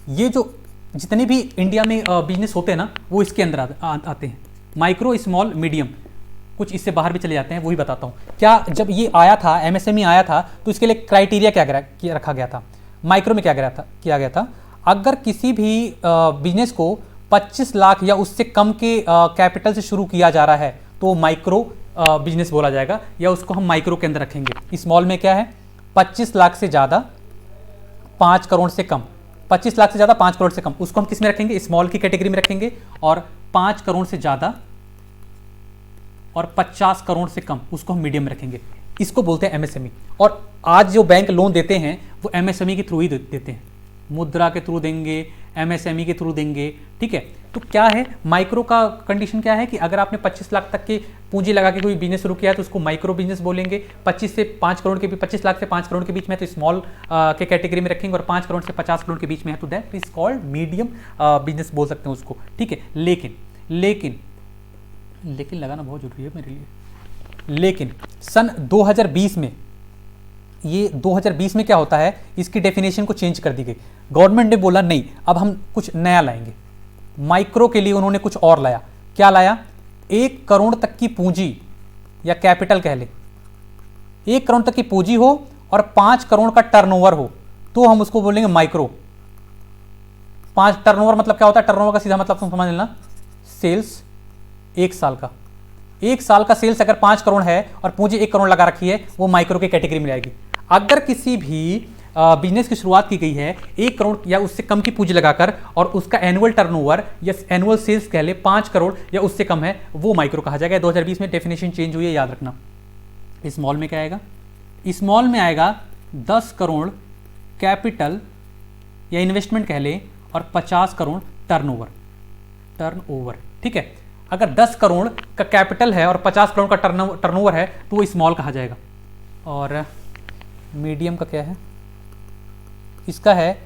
ये जो जितने भी इंडिया में बिजनेस होते हैं ना, वो इसके अंदर आते हैं। माइक्रो, स्मॉल, मीडियम, कुछ इससे बाहर भी चले जाते हैं, वही बताता हूँ। क्या जब ये आया था, एमएसएमई आया था, तो इसके लिए क्राइटेरिया क्या रखा गया था? माइक्रो में क्या किया गया था? अगर किसी भी बिजनेस को 25 लाख या उससे कम के कैपिटल से शुरू किया जा रहा है तो माइक्रो बिजनेस बोला जाएगा, या उसको हम माइक्रो के अंदर रखेंगे। स्मॉल में क्या है? 25 लाख से ज़्यादा, 5 करोड़ से कम, 25 लाख से ज़्यादा 5 करोड़ से कम, उसको हम किस में रखेंगे, स्मॉल की कैटेगरी में रखेंगे। और 5 करोड़ से ज़्यादा और 50 करोड़ से कम, उसको हम मीडियम में रखेंगे। इसको बोलते हैं एमएसएमई। और आज जो बैंक लोन देते हैं वो एमएसएमई के थ्रू ही देते हैं, मुद्रा के थ्रू देंगे, एमएसएमई के थ्रू देंगे, ठीक है। तो क्या है माइक्रो का कंडीशन, क्या है कि अगर आपने 25 लाख तक के पूंजी लगा के कोई बिजनेस शुरू किया है तो उसको माइक्रो बिजनेस बोलेंगे। 25 से 5 करोड़ के, 25 लाख से 5 करोड़ के बीच में तो स्मॉल के कैटेगरी में रखेंगे, और 5 करोड़ से 50 करोड़ के बीच में है तो that is called medium business बोल सकते हैं उसको, ठीक है। लेकिन लगाना बहुत जरूरी है मेरे लिए। लेकिन सन 2020 में, ये 2020 में क्या होता है, इसकी डेफिनेशन को चेंज कर दी गई। गवर्नमेंट ने बोला नहीं, अब हम कुछ नया लाएंगे। माइक्रो के लिए उन्होंने कुछ और लाया। क्या लाया, 1 करोड़ तक की पूंजी या कैपिटल कह ले, 1 करोड़ तक की पूंजी हो और 5 करोड़ का टर्नओवर हो तो हम उसको बोलेंगे माइक्रो। 5 टर्नओवर मतलब क्या होता है, टर्नओवर का सीधा मतलब तुम समझ लेना, सेल्स 1 साल का। 1 साल का सेल्स अगर 5 करोड़ है और पूंजी 1 करोड़ लगा रखी है, वो माइक्रो की कैटेगरी में आएगी। अगर किसी भी बिजनेस की शुरुआत की गई है 1 करोड़ या उससे कम की पूंजी लगाकर और उसका एनुअल टर्नओवर या एनुअल सेल्स कह ले 5 करोड़ या उससे कम है, वो माइक्रो कहा जाएगा। 2020 में डेफिनेशन चेंज हुई है, याद रखना। स्मॉल में क्या आएगा, स्मॉल में आएगा 10 करोड़ कैपिटल या इन्वेस्टमेंट कह ले और 50 करोड़ टर्नओवर, ठीक है। अगर 10 करोड़ का कैपिटल है और 50 करोड़ का टर्नओवर है तो वो स्मॉल कहा जाएगा। और मीडियम का क्या है, इसका है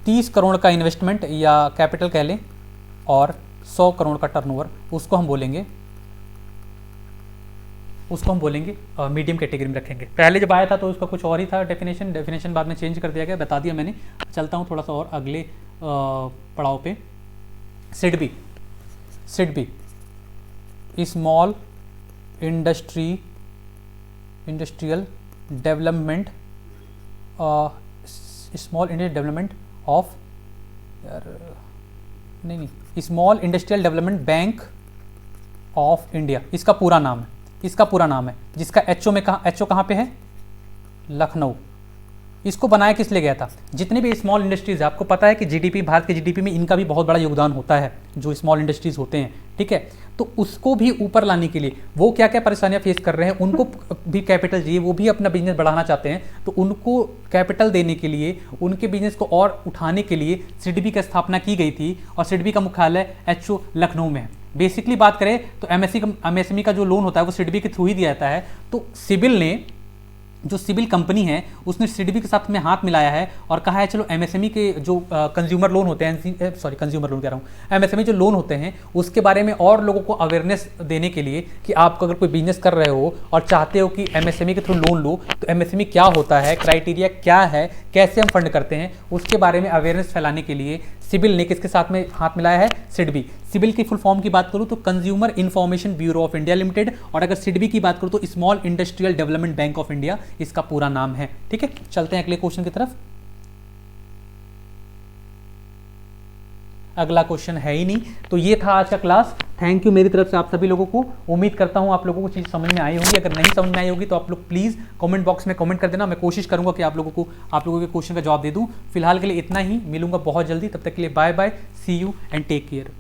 30 करोड़ का इन्वेस्टमेंट या कैपिटल कह लें और 100 करोड़ का टर्नओवर, उसको हम बोलेंगे मीडियम कैटेगरी में रखेंगे। पहले जब आया था तो उसका कुछ और ही था डेफिनेशन बाद में चेंज कर दिया गया, बता दिया मैंने। चलता हूँ थोड़ा सा और अगले पड़ाव पे। SIDBI small industrial development small industrial development bank of India, इसका पूरा नाम है, जिसका एचओ कहाँ पे है, लखनऊ। इसको बनाया किस लिए गया था, जितने भी स्मॉल इंडस्ट्रीज है, आपको पता है कि जीडीपी, भारत के जीडीपी में इनका भी बहुत बड़ा योगदान होता है, जो स्मॉल इंडस्ट्रीज होते हैं, ठीक है। तो उसको भी ऊपर लाने के लिए वो क्या क्या परेशानियां फेस कर रहे हैं, उनको भी कैपिटल चाहिए, वो भी अपना बिजनेस बढ़ाना चाहते हैं, तो उनको कैपिटल देने के लिए, उनके बिजनेस को और उठाने के लिए सिडबी की स्थापना की गई थी। और सिडबी का मुख्यालय एचओ लखनऊ में है। बेसिकली बात करें तो एमएसएमई का जो लोन होता है वो सिडबी के थ्रू ही दिया जाता है। तो सिबिल ने, जो सिबिल कंपनी है, उसने सिडबी के साथ में हाथ मिलाया है और कहा है चलो एमएसएमई के जो कंज्यूमर लोन होते हैं, कंज्यूमर लोन कह रहा हूँ, एमएसएमई जो लोन होते हैं उसके बारे में और लोगों को अवेयरनेस देने के लिए कि आप अगर कोई बिजनेस कर रहे हो और चाहते हो कि एमएसएमई के थ्रू लोन लो तो एमएसएमई क्या होता है, क्राइटेरिया क्या है, कैसे हम फंड करते हैं, उसके बारे में अवेयरनेस फैलाने के लिए सिबिल ने किसके साथ में हाथ मिलाया है, सिडबी। सिबिल की फुल फॉर्म की बात करूं तो consumer information bureau of India limited, और अगर सिडबी की बात करूं तो small industrial development bank of India, इसका पूरा नाम है, ठीक है। चलते हैं अगले क्वेश्चन की तरफ। अगला क्वेश्चन है ही नहीं। तो ये था आज का क्लास। थैंक यू मेरी तरफ से आप सभी लोगों को। उम्मीद करता हूं आप लोगों को चीज़ समझ में आई होगी। अगर नहीं समझ में आई होगी तो आप लोग प्लीज़ कमेंट बॉक्स में कमेंट कर देना। मैं कोशिश करूंगा कि आप लोगों के क्वेश्चन का जवाब दे दूं। फिलहाल के लिए इतना ही, मिलूंगा बहुत जल्दी। तब तक के लिए bye bye, see you and take care.